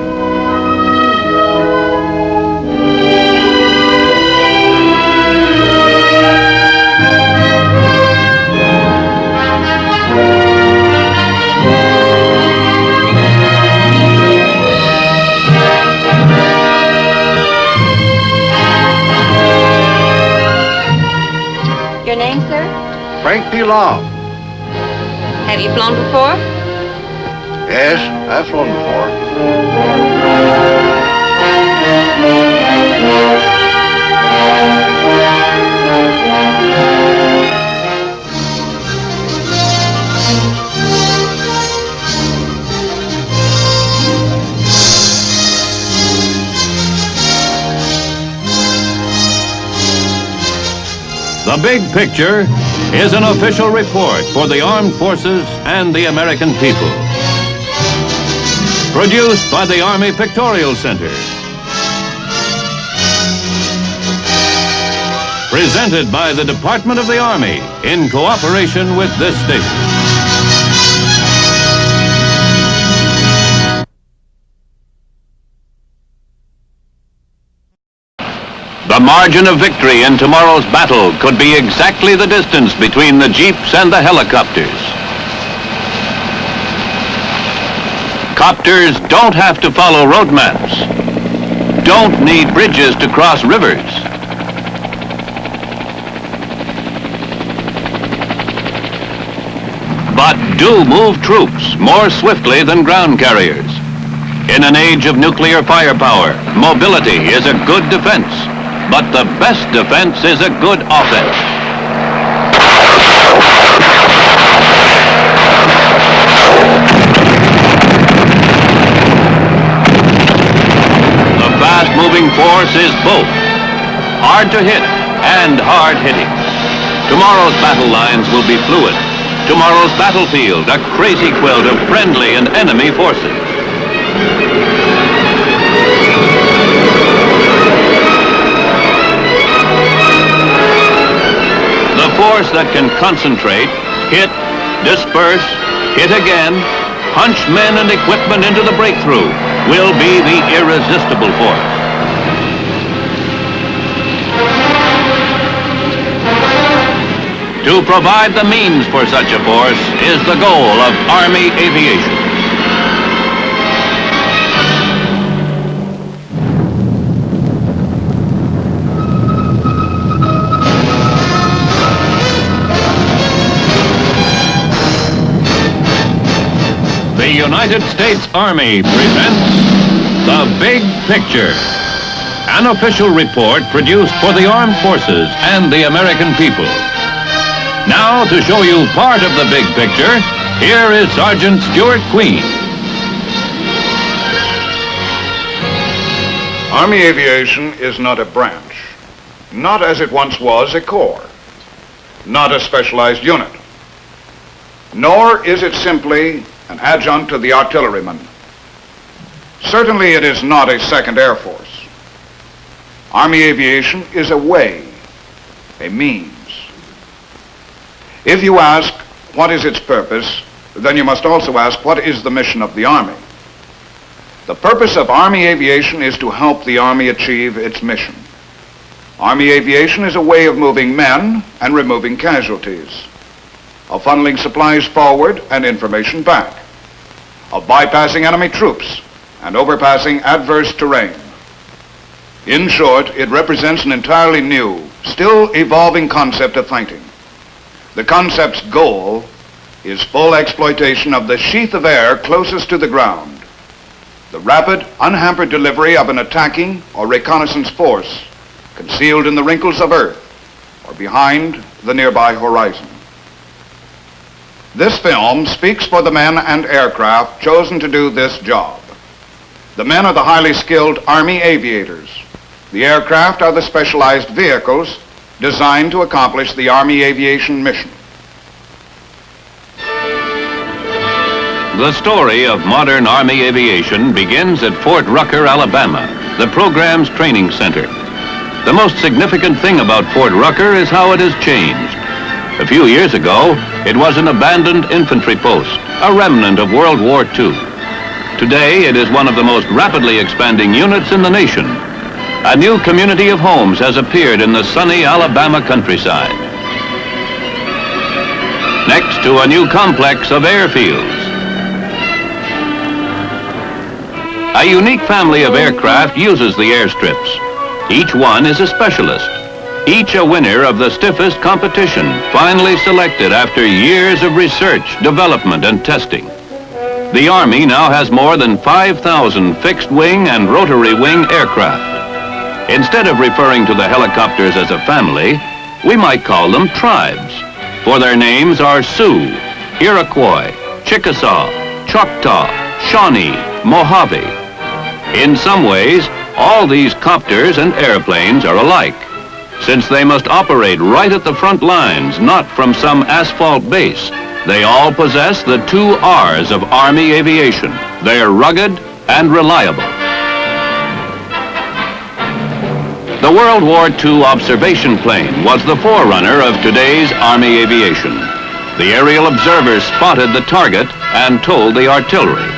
Speaker 13: Your name, sir?
Speaker 6: Frank P. Long.
Speaker 13: Have you flown before?
Speaker 6: Yes, I've flown before.
Speaker 1: The Big Picture is an official report for the armed forces and the American people. Produced by the Army Pictorial Center. Presented by the Department of the Army in cooperation with this station. The margin of victory in tomorrow's battle could be exactly the distance between the jeeps and the helicopters. Copters don't have to follow road maps, don't need bridges to cross rivers. But do move troops more swiftly than ground carriers. In an age of nuclear firepower, mobility is a good defense. But the best defense is a good offense. The fast-moving force is both hard to hit and hard-hitting. Tomorrow's battle lines will be fluid. Tomorrow's battlefield, a crazy quilt of friendly and enemy forces. The force that can concentrate, hit, disperse, hit again, punch men and equipment into the breakthrough will be the irresistible force. To provide the means for such a force is the goal of Army aviation. The United States Army presents The Big Picture, an official report produced for the armed forces and the American people. Now, to show you part of the big picture, here is Sergeant Stuart Queen.
Speaker 2: Army aviation is not a branch, not as it once was a corps, not a specialized unit, nor is it simply an adjunct to the artilleryman. Certainly it is not a second Air Force. Army aviation is a way, a means. If you ask what is its purpose, then you must also ask what is the mission of the Army. The purpose of Army aviation is to help the Army achieve its mission. Army aviation is a way of moving men and removing casualties, of funneling supplies forward and information back, of bypassing enemy troops and overpassing adverse terrain. In short, it represents an entirely new still evolving concept of fighting. The concept's goal is full exploitation of the sheath of air closest to the ground, the rapid, unhampered delivery of an attacking or reconnaissance force concealed in the wrinkles of Earth or behind the nearby horizon. This film speaks for the men and aircraft chosen to do this job. The men are the highly skilled Army aviators. The aircraft are the specialized vehicles designed to accomplish the Army aviation mission.
Speaker 1: The story of modern Army aviation begins at Fort Rucker, Alabama, the program's training center. The most significant thing about Fort Rucker is how it has changed. A few years ago, it was an abandoned infantry post, a remnant of World War II. Today, it is one of the most rapidly expanding units in the nation. A new community of homes has appeared in the sunny Alabama countryside. Next to a new complex of airfields. A unique family of aircraft uses the airstrips. Each one is a specialist, each a winner of the stiffest competition, finally selected after years of research, development, and testing. The Army now has more than 5,000 fixed-wing and rotary-wing aircraft. Instead of referring to the helicopters as a family, we might call them tribes, for their names are Sioux, Iroquois, Chickasaw, Choctaw, Shawnee, Mojave. In some ways, all these copters and airplanes are alike, since they must operate right at the front lines, not from some asphalt base. They all possess the 2 R's of Army aviation. They're rugged and reliable. The World War II observation plane was the forerunner of today's Army aviation. The aerial observers spotted the target and told the artillery.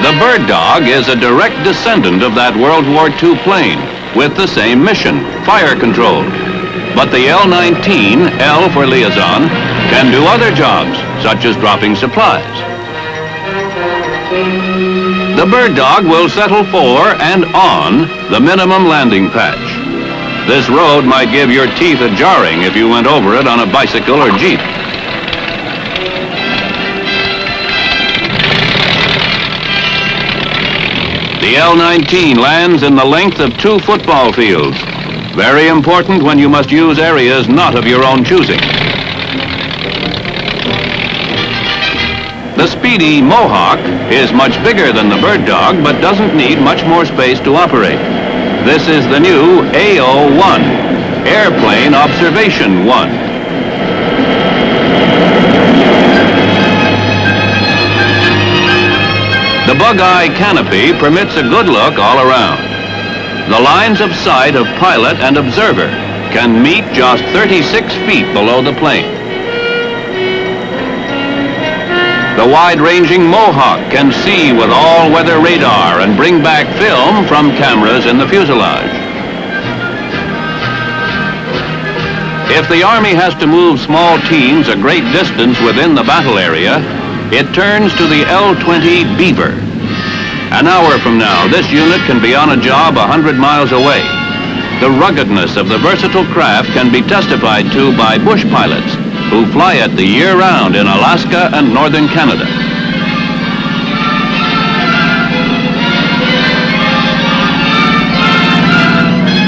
Speaker 1: The Bird Dog is a direct descendant of that World War II plane with the same mission, fire control. But the L-19, L for liaison, can do other jobs, such as dropping supplies. The Bird Dog will settle for and on the minimum landing patch. This road might give your teeth a jarring if you went over it on a bicycle or Jeep. The L-19 lands in the length of 2 football fields. Very important when you must use areas not of your own choosing. The speedy Mohawk is much bigger than the Bird Dog, but doesn't need much more space to operate. This is the new AO-1, Airplane Observation 1. The bug-eye canopy permits a good look all around. The lines of sight of pilot and observer can meet just 36 feet below the plane. The wide-ranging Mohawk can see with all-weather radar and bring back film from cameras in the fuselage. If the Army has to move small teams a great distance within the battle area, it turns to the L-20 Beaver. An hour from now, this unit can be on a job 100 miles away. The ruggedness of the versatile craft can be testified to by bush pilots who fly it the year round in Alaska and northern Canada.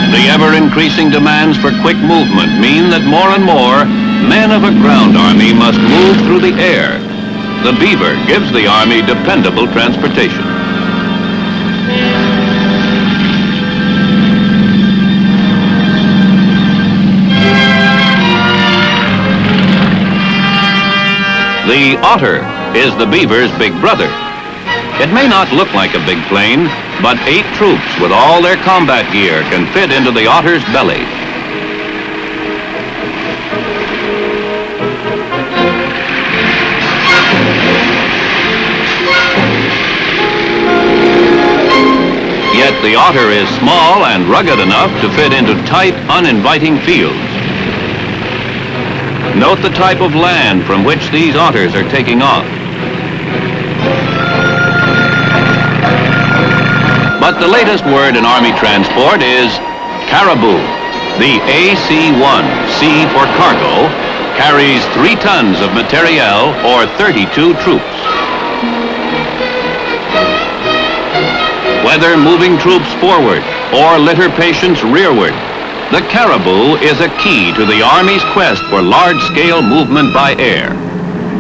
Speaker 1: The ever-increasing demands for quick movement mean that more and more men of a ground army must move through the air. The Beaver gives the Army dependable transportation. The Otter is the Beaver's big brother. It may not look like a big plane, but 8 troops with all their combat gear can fit into the Otter's belly. Yet the Otter is small and rugged enough to fit into tight, uninviting fields. Note the type of land from which these otters are taking off. But the latest word in Army transport is caribou. The AC-1, C for cargo, carries 3 tons of materiel or 32 troops. Whether moving troops forward or litter patients rearward, the caribou is a key to the Army's quest for large-scale movement by air.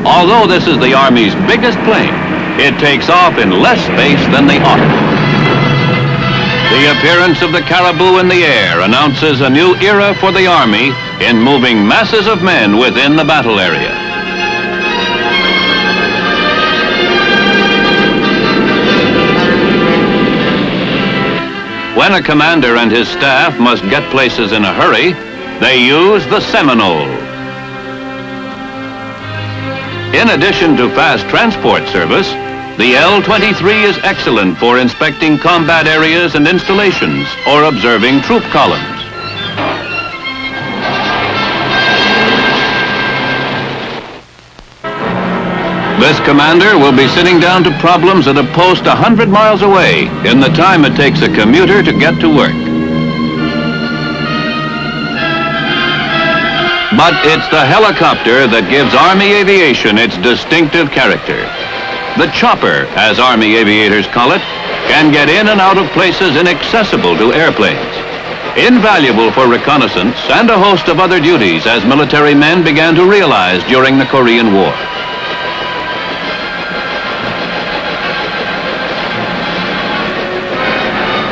Speaker 1: Although this is the Army's biggest plane, it takes off in less space than the Otter. The appearance of the caribou in the air announces a new era for the Army in moving masses of men within the battle area. When a commander and his staff must get places in a hurry, they use the Seminole. In addition to fast transport service, the L-23 is excellent for inspecting combat areas and installations or observing troop columns. This commander will be sitting down to problems at a post 100 miles away in the time it takes a commuter to get to work. But it's the helicopter that gives Army aviation its distinctive character. The chopper, as Army aviators call it, can get in and out of places inaccessible to airplanes. Invaluable for reconnaissance and a host of other duties, as military men began to realize during the Korean War.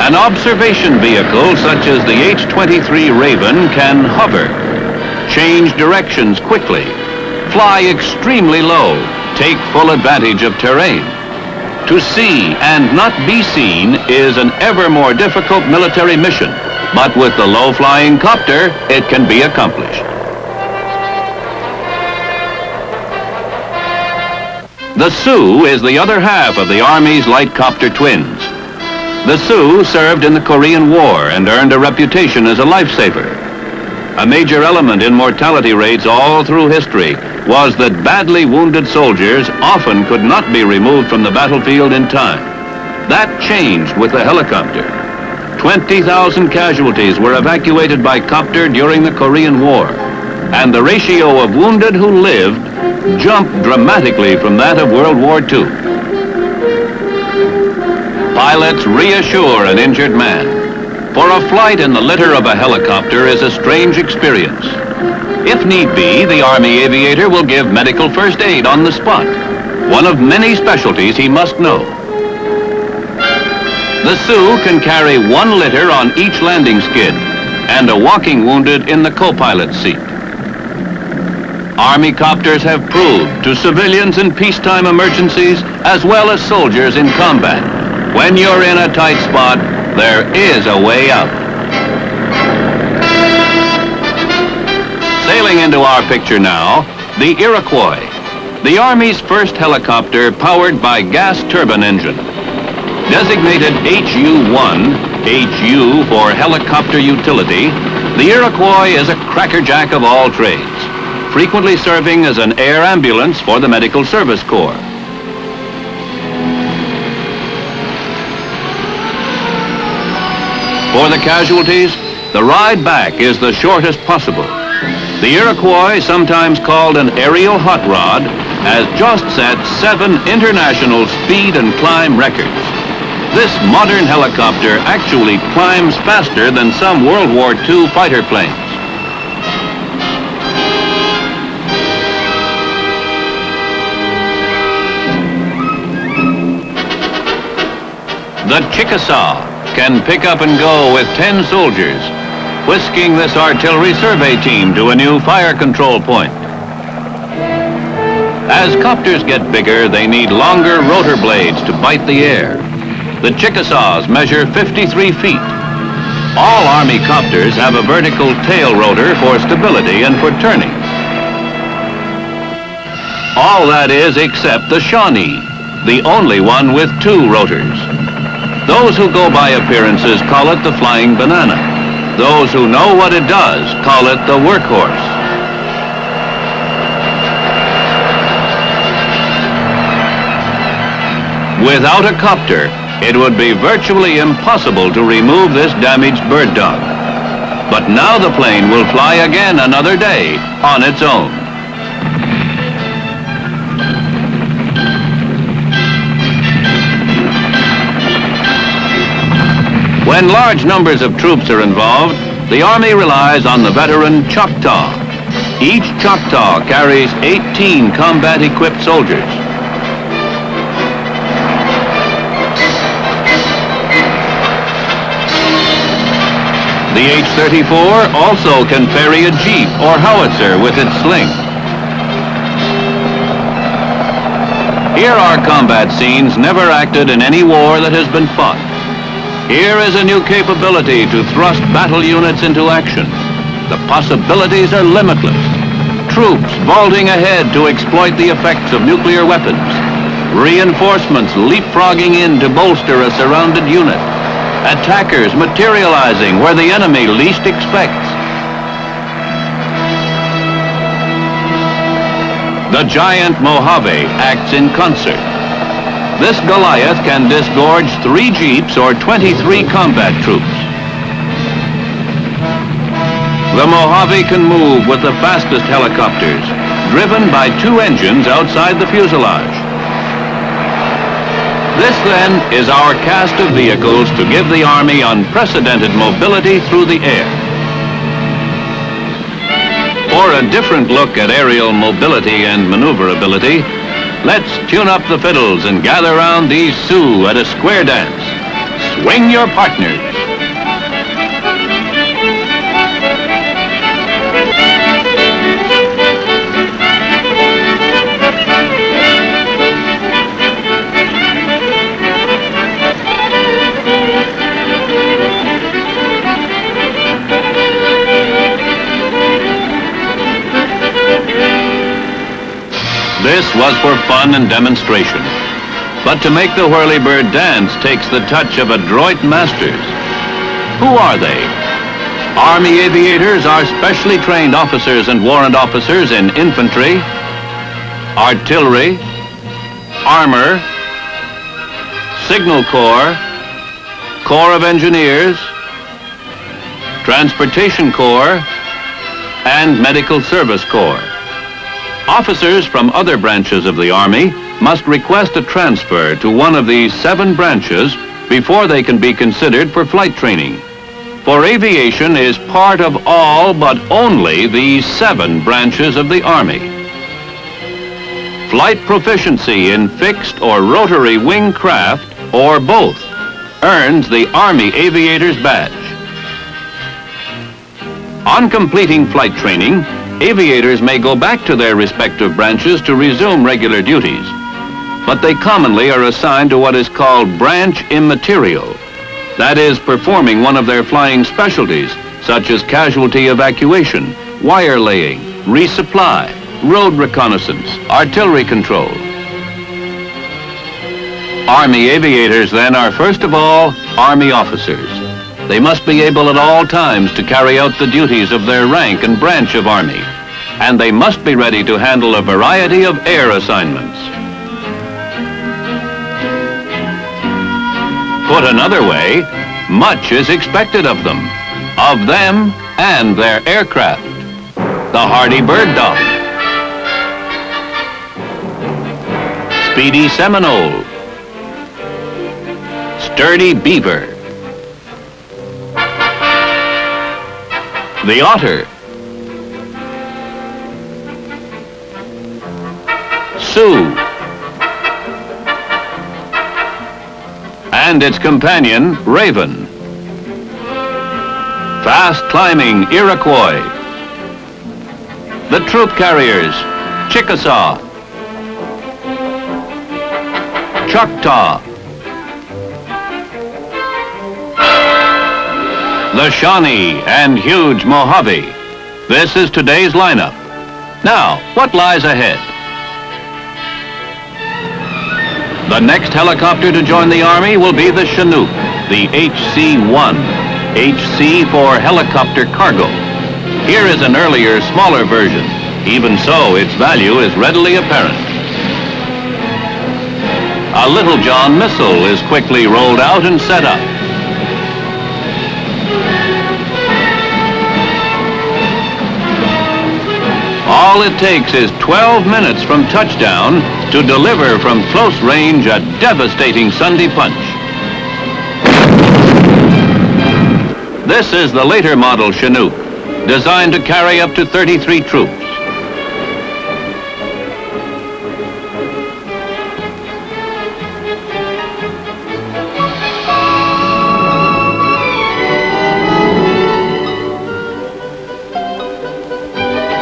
Speaker 1: An observation vehicle such as the H-23 Raven can hover, change directions quickly, fly extremely low, take full advantage of terrain. To see and not be seen is an ever more difficult military mission, but with the low-flying copter, it can be accomplished. The Sioux is the other half of the Army's light copter twins. The Sioux served in the Korean War and earned a reputation as a lifesaver. A major element in mortality rates all through history was that badly wounded soldiers often could not be removed from the battlefield in time. That changed with the helicopter. 20,000 casualties were evacuated by copter during the Korean War, and the ratio of wounded who lived jumped dramatically from that of World War II. Pilots reassure an injured man. For a flight in the litter of a helicopter is a strange experience. If need be, the Army aviator will give medical first aid on the spot, one of many specialties he must know. The Sioux can carry 1 litter on each landing skid and a walking wounded in the co-pilot's seat. Army copters have proved to civilians in peacetime emergencies as well as soldiers in combat, when you're in a tight spot, there is a way out. Sailing into our picture now, the Iroquois, the Army's first helicopter powered by gas turbine engine. Designated HU-1, HU for helicopter utility, the Iroquois is a crackerjack of all trades, frequently serving as an air ambulance for the Medical Service Corps. For the casualties, the ride back is the shortest possible. The Iroquois, sometimes called an aerial hot rod, has just set 7 international speed and climb records. This modern helicopter actually climbs faster than some World War II fighter planes. The Chickasaw can pick up and go with 10 soldiers, whisking this artillery survey team to a new fire control point. As copters get bigger, they need longer rotor blades to bite the air. The Chickasaws measure 53 feet. All Army copters have a vertical tail rotor for stability and for turning. All that is except the Shawnee, the only one with 2 rotors. Those who go by appearances call it the flying banana. Those who know what it does call it the workhorse. Without a copter, it would be virtually impossible to remove this damaged bird dog. But now the plane will fly again another day on its own. When large numbers of troops are involved, the Army relies on the veteran Choctaw. Each Choctaw carries 18 combat-equipped soldiers. The H-34 also can ferry a jeep or howitzer with its sling. Here are combat scenes never acted in any war that has been fought. Here is a new capability to thrust battle units into action. The possibilities are limitless. Troops vaulting ahead to exploit the effects of nuclear weapons. Reinforcements leapfrogging in to bolster a surrounded unit. Attackers materializing where the enemy least expects. The giant Mojave acts in concert. This Goliath can disgorge 3 jeeps or 23 combat troops. The Mojave can move with the fastest helicopters, driven by 2 engines outside the fuselage. This, then, is our cast of vehicles to give the Army unprecedented mobility through the air. For a different look at aerial mobility and maneuverability, let's tune up the fiddles and gather round these Sioux at a square dance. Swing your partners. This was for fun and demonstration. But to make the whirlybird dance takes the touch of adroit masters. Who are they? Army aviators are specially trained officers and warrant officers in infantry, artillery, armor, signal corps, Corps of Engineers, Transportation Corps, and Medical Service Corps. Officers from other branches of the Army must request a transfer to one of these 7 branches before they can be considered for flight training. For aviation is part of all but only these 7 branches of the Army. Flight proficiency in fixed or rotary wing craft, or both, earns the Army Aviator's Badge. On completing flight training, aviators may go back to their respective branches to resume regular duties, but they commonly are assigned to what is called branch immaterial. That is, performing one of their flying specialties, such as casualty evacuation, wire laying, resupply, road reconnaissance, artillery control. Army aviators, then, are first of all Army officers. They must be able at all times to carry out the duties of their rank and branch of Army, and they must be ready to handle a variety of air assignments. Put another way, much is expected of them and their aircraft. The hardy bird dog, speedy Seminole, sturdy beaver, the otter, Sioux, and its companion, Raven. Fast climbing Iroquois, the troop carriers, Chickasaw, Choctaw, the Shawnee and huge Mojave. This is today's lineup. Now, what lies ahead? The next helicopter to join the Army will be the Chinook, the HC-1. HC for helicopter cargo. Here is an earlier, smaller version. Even so, its value is readily apparent. a Little John missile is quickly rolled out and set up. All it takes is 12 minutes from touchdown to deliver from close range a devastating Sunday punch. This is the later model Chinook, designed to carry up to 33 troops.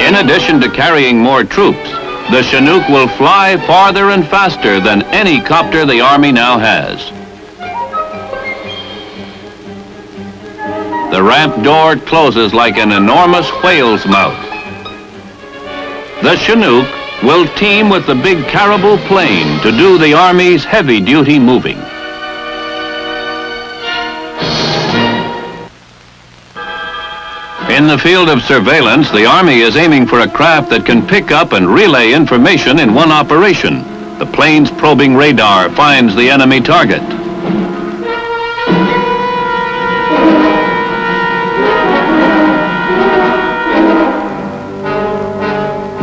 Speaker 1: In addition to carrying more troops, the Chinook will fly farther and faster than any copter the Army now has. The ramp door closes like an enormous whale's mouth. The Chinook will team with the big Caribou plane to do the Army's heavy-duty moving. In the field of surveillance, the Army is aiming for a craft that can pick up and relay information in one operation. The plane's probing radar finds the enemy target.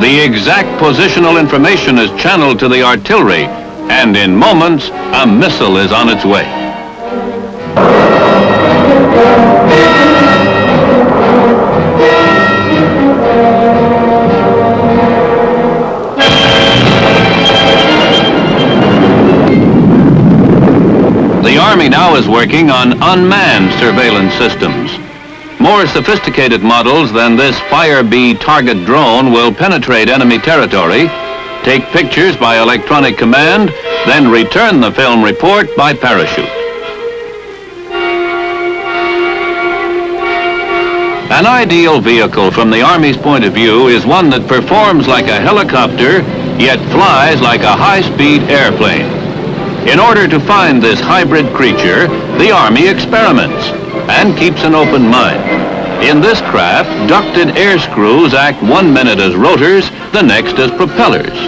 Speaker 1: The exact positional information is channeled to the artillery, and in moments, a missile is on its way. The Army now is working on unmanned surveillance systems. More sophisticated models than this Fire Bee target drone will penetrate enemy territory, take pictures by electronic command, then return the film report by parachute. An ideal vehicle from the Army's point of view is one that performs like a helicopter, yet flies like a high-speed airplane. In order to find this hybrid creature, the Army experiments and keeps an open mind. In this craft, ducted air screws act 1 minute as rotors, the next as propellers.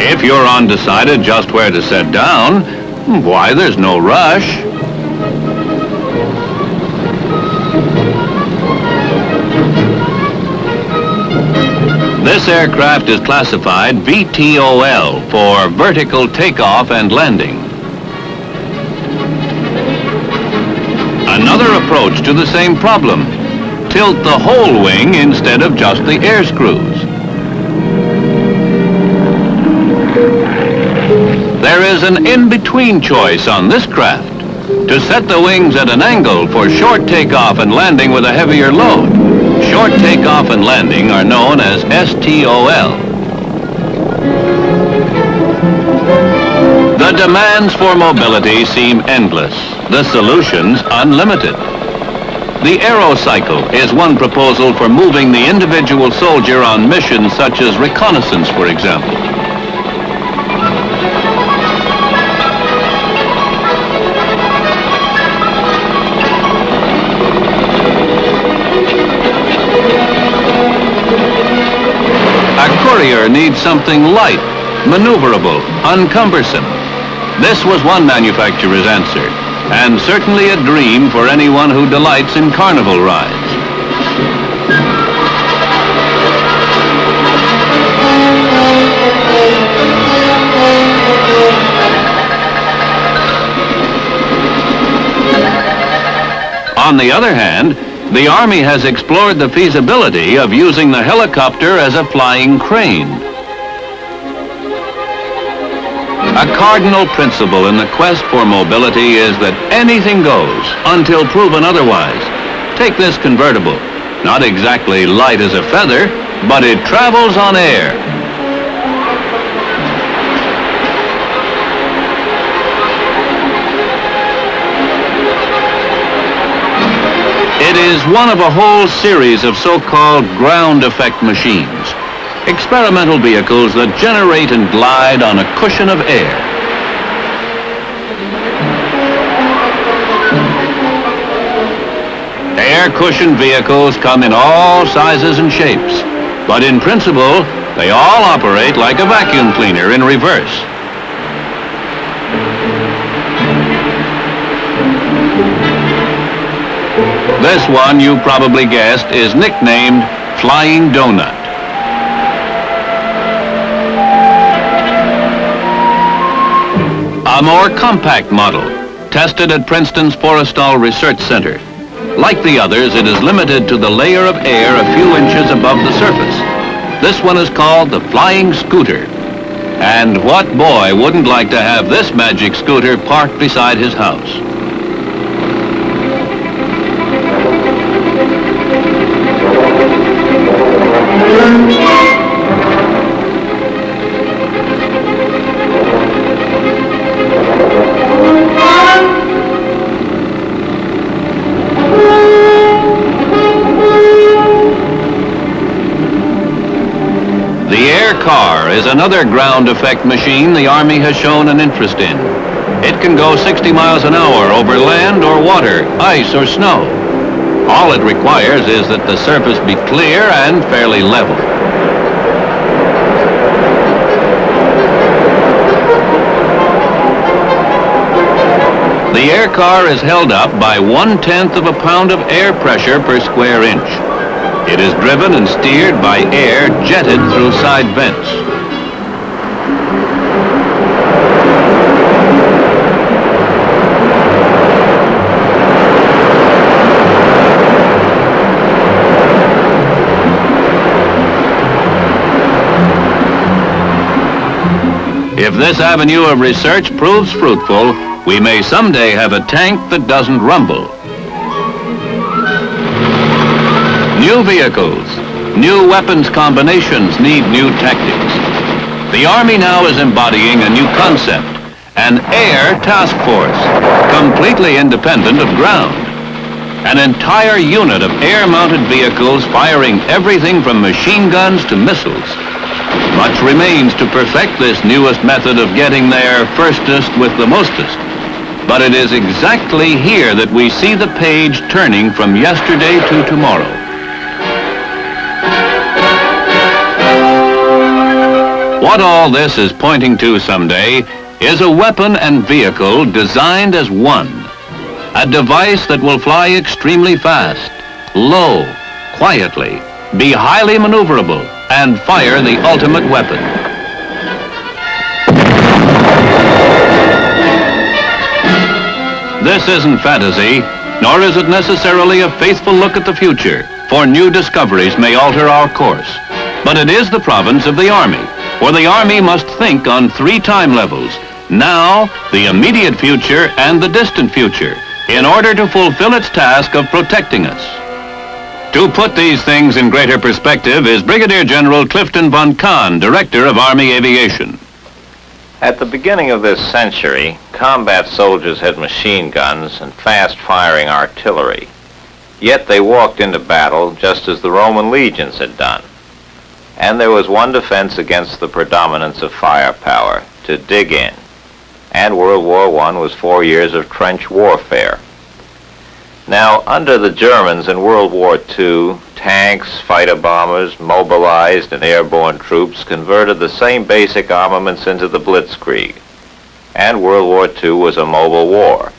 Speaker 1: If you're undecided just where to set down, why, there's no rush. This aircraft is classified VTOL for vertical takeoff and landing. Another approach to the same problem: tilt the whole wing instead of just the air screws. There is an in-between choice on this craft: to set the wings at an angle for short takeoff and landing with a heavier load. Short takeoff and landing are known as STOL. The demands for mobility seem endless, the solutions unlimited. The Aero Cycle is one proposal for moving the individual soldier on missions such as reconnaissance, for example. Courier needs something light, maneuverable, uncumbersome. This was one manufacturer's answer, and certainly a dream for anyone who delights in carnival rides. On the other hand, the Army has explored the feasibility of using the helicopter as a flying crane. A cardinal principle in the quest for mobility is that anything goes until proven otherwise. Take this convertible. Not exactly light as a feather, but it travels on air. It is one of a whole series of so-called ground effect machines, experimental vehicles that generate and glide on a cushion of air. Air cushion vehicles come in all sizes and shapes, but in principle, They all operate like a vacuum cleaner in reverse. This one, you probably guessed, is nicknamed Flying Donut. A more compact model, tested at Princeton's Forrestal Research Center. Like the others, it is limited to the layer of air a few inches above the surface. This one is called the Flying Scooter. And what boy wouldn't like to have this magic scooter parked beside his house? The air car is another ground effect machine the Army has shown an interest in. It can go 60 miles an hour over land or water, ice or snow. All it requires is that the surface be clear and fairly level. The air car is held up by 1/10 of a pound of air pressure per square inch. It is driven and steered by air jetted through side vents. If this avenue of research proves fruitful, we may someday have a tank that doesn't rumble. New vehicles, new weapons combinations need new tactics. The Army now is embodying a new concept, an air task force, completely independent of ground. An entire unit of air-mounted vehicles firing everything from machine guns to missiles. Much remains to perfect this newest method of getting there firstest with the mostest. But it is exactly here that we see the page turning from yesterday to tomorrow. What all this is pointing to someday is a weapon and vehicle designed as one. A device that will fly extremely fast, low, quietly, be highly maneuverable, and fire the ultimate weapon. This isn't fantasy, nor is it necessarily a faithful look at the future, for new discoveries may alter our course. But it is the province of the Army, for the Army must think on 3 time levels: now, the immediate future, and the distant future, in order to fulfill its task of protecting us. To put these things in greater perspective is Brigadier General Clifton von Kahn, Director of Army Aviation.
Speaker 5: At the beginning of this century, combat soldiers had machine guns and fast-firing artillery. Yet they walked into battle just as the Roman legions had done. And there was one defense against the predominance of firepower: to dig in. And World War I was 4 years of trench warfare. Now, under the Germans in World War II, tanks, fighter bombers, mobilized and airborne troops converted the same basic armaments into the Blitzkrieg. And World War II was a mobile war.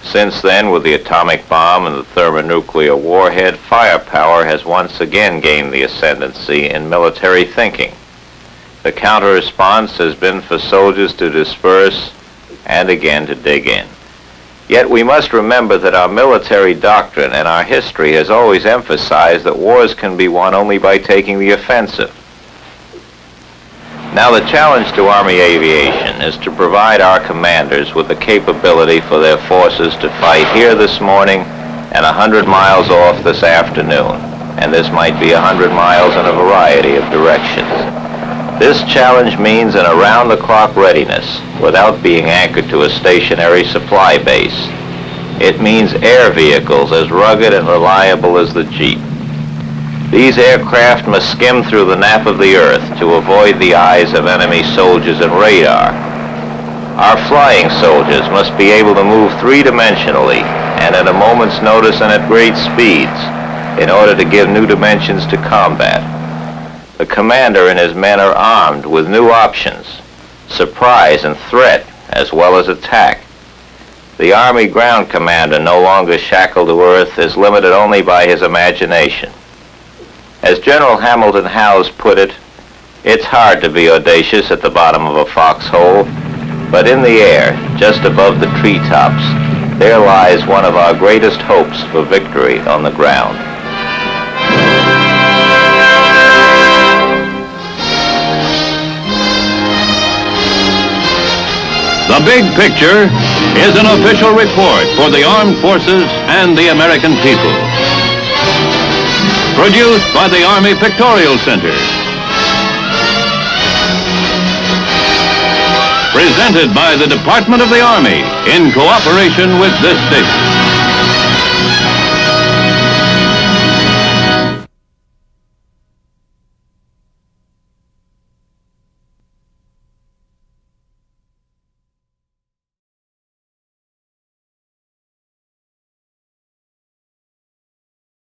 Speaker 5: Since then, with the atomic bomb and the thermonuclear warhead, firepower has once again gained the ascendancy in military thinking. The counter-response has been for soldiers to disperse and again to dig in. Yet we must remember that our military doctrine and our history has always emphasized that wars can be won only by taking the offensive. Now the challenge to Army aviation is to provide our commanders with the capability for their forces to fight here this morning and 100 miles off this afternoon, and this might be 100 miles in a variety of directions. This challenge means an around-the-clock readiness without being anchored to a stationary supply base. It means air vehicles as rugged and reliable as the Jeep. These aircraft must skim through the nap of the earth to avoid the eyes of enemy soldiers and radar. Our flying soldiers must be able to move 3-dimensionally and at a moment's notice and at great speeds in order to give new dimensions to combat. The commander and his men are armed with new options, surprise and threat, as well as attack. The Army ground commander, no longer shackled to earth, is limited only by his imagination. As General Hamilton Howe's put it, it's hard to be audacious at the bottom of a foxhole, but in the air, just above the treetops, there lies one of our greatest hopes for victory on the ground.
Speaker 1: The Big Picture is an official report for the armed forces and the American people. Produced by the Army Pictorial Center. Presented by the Department of the Army in cooperation with this station.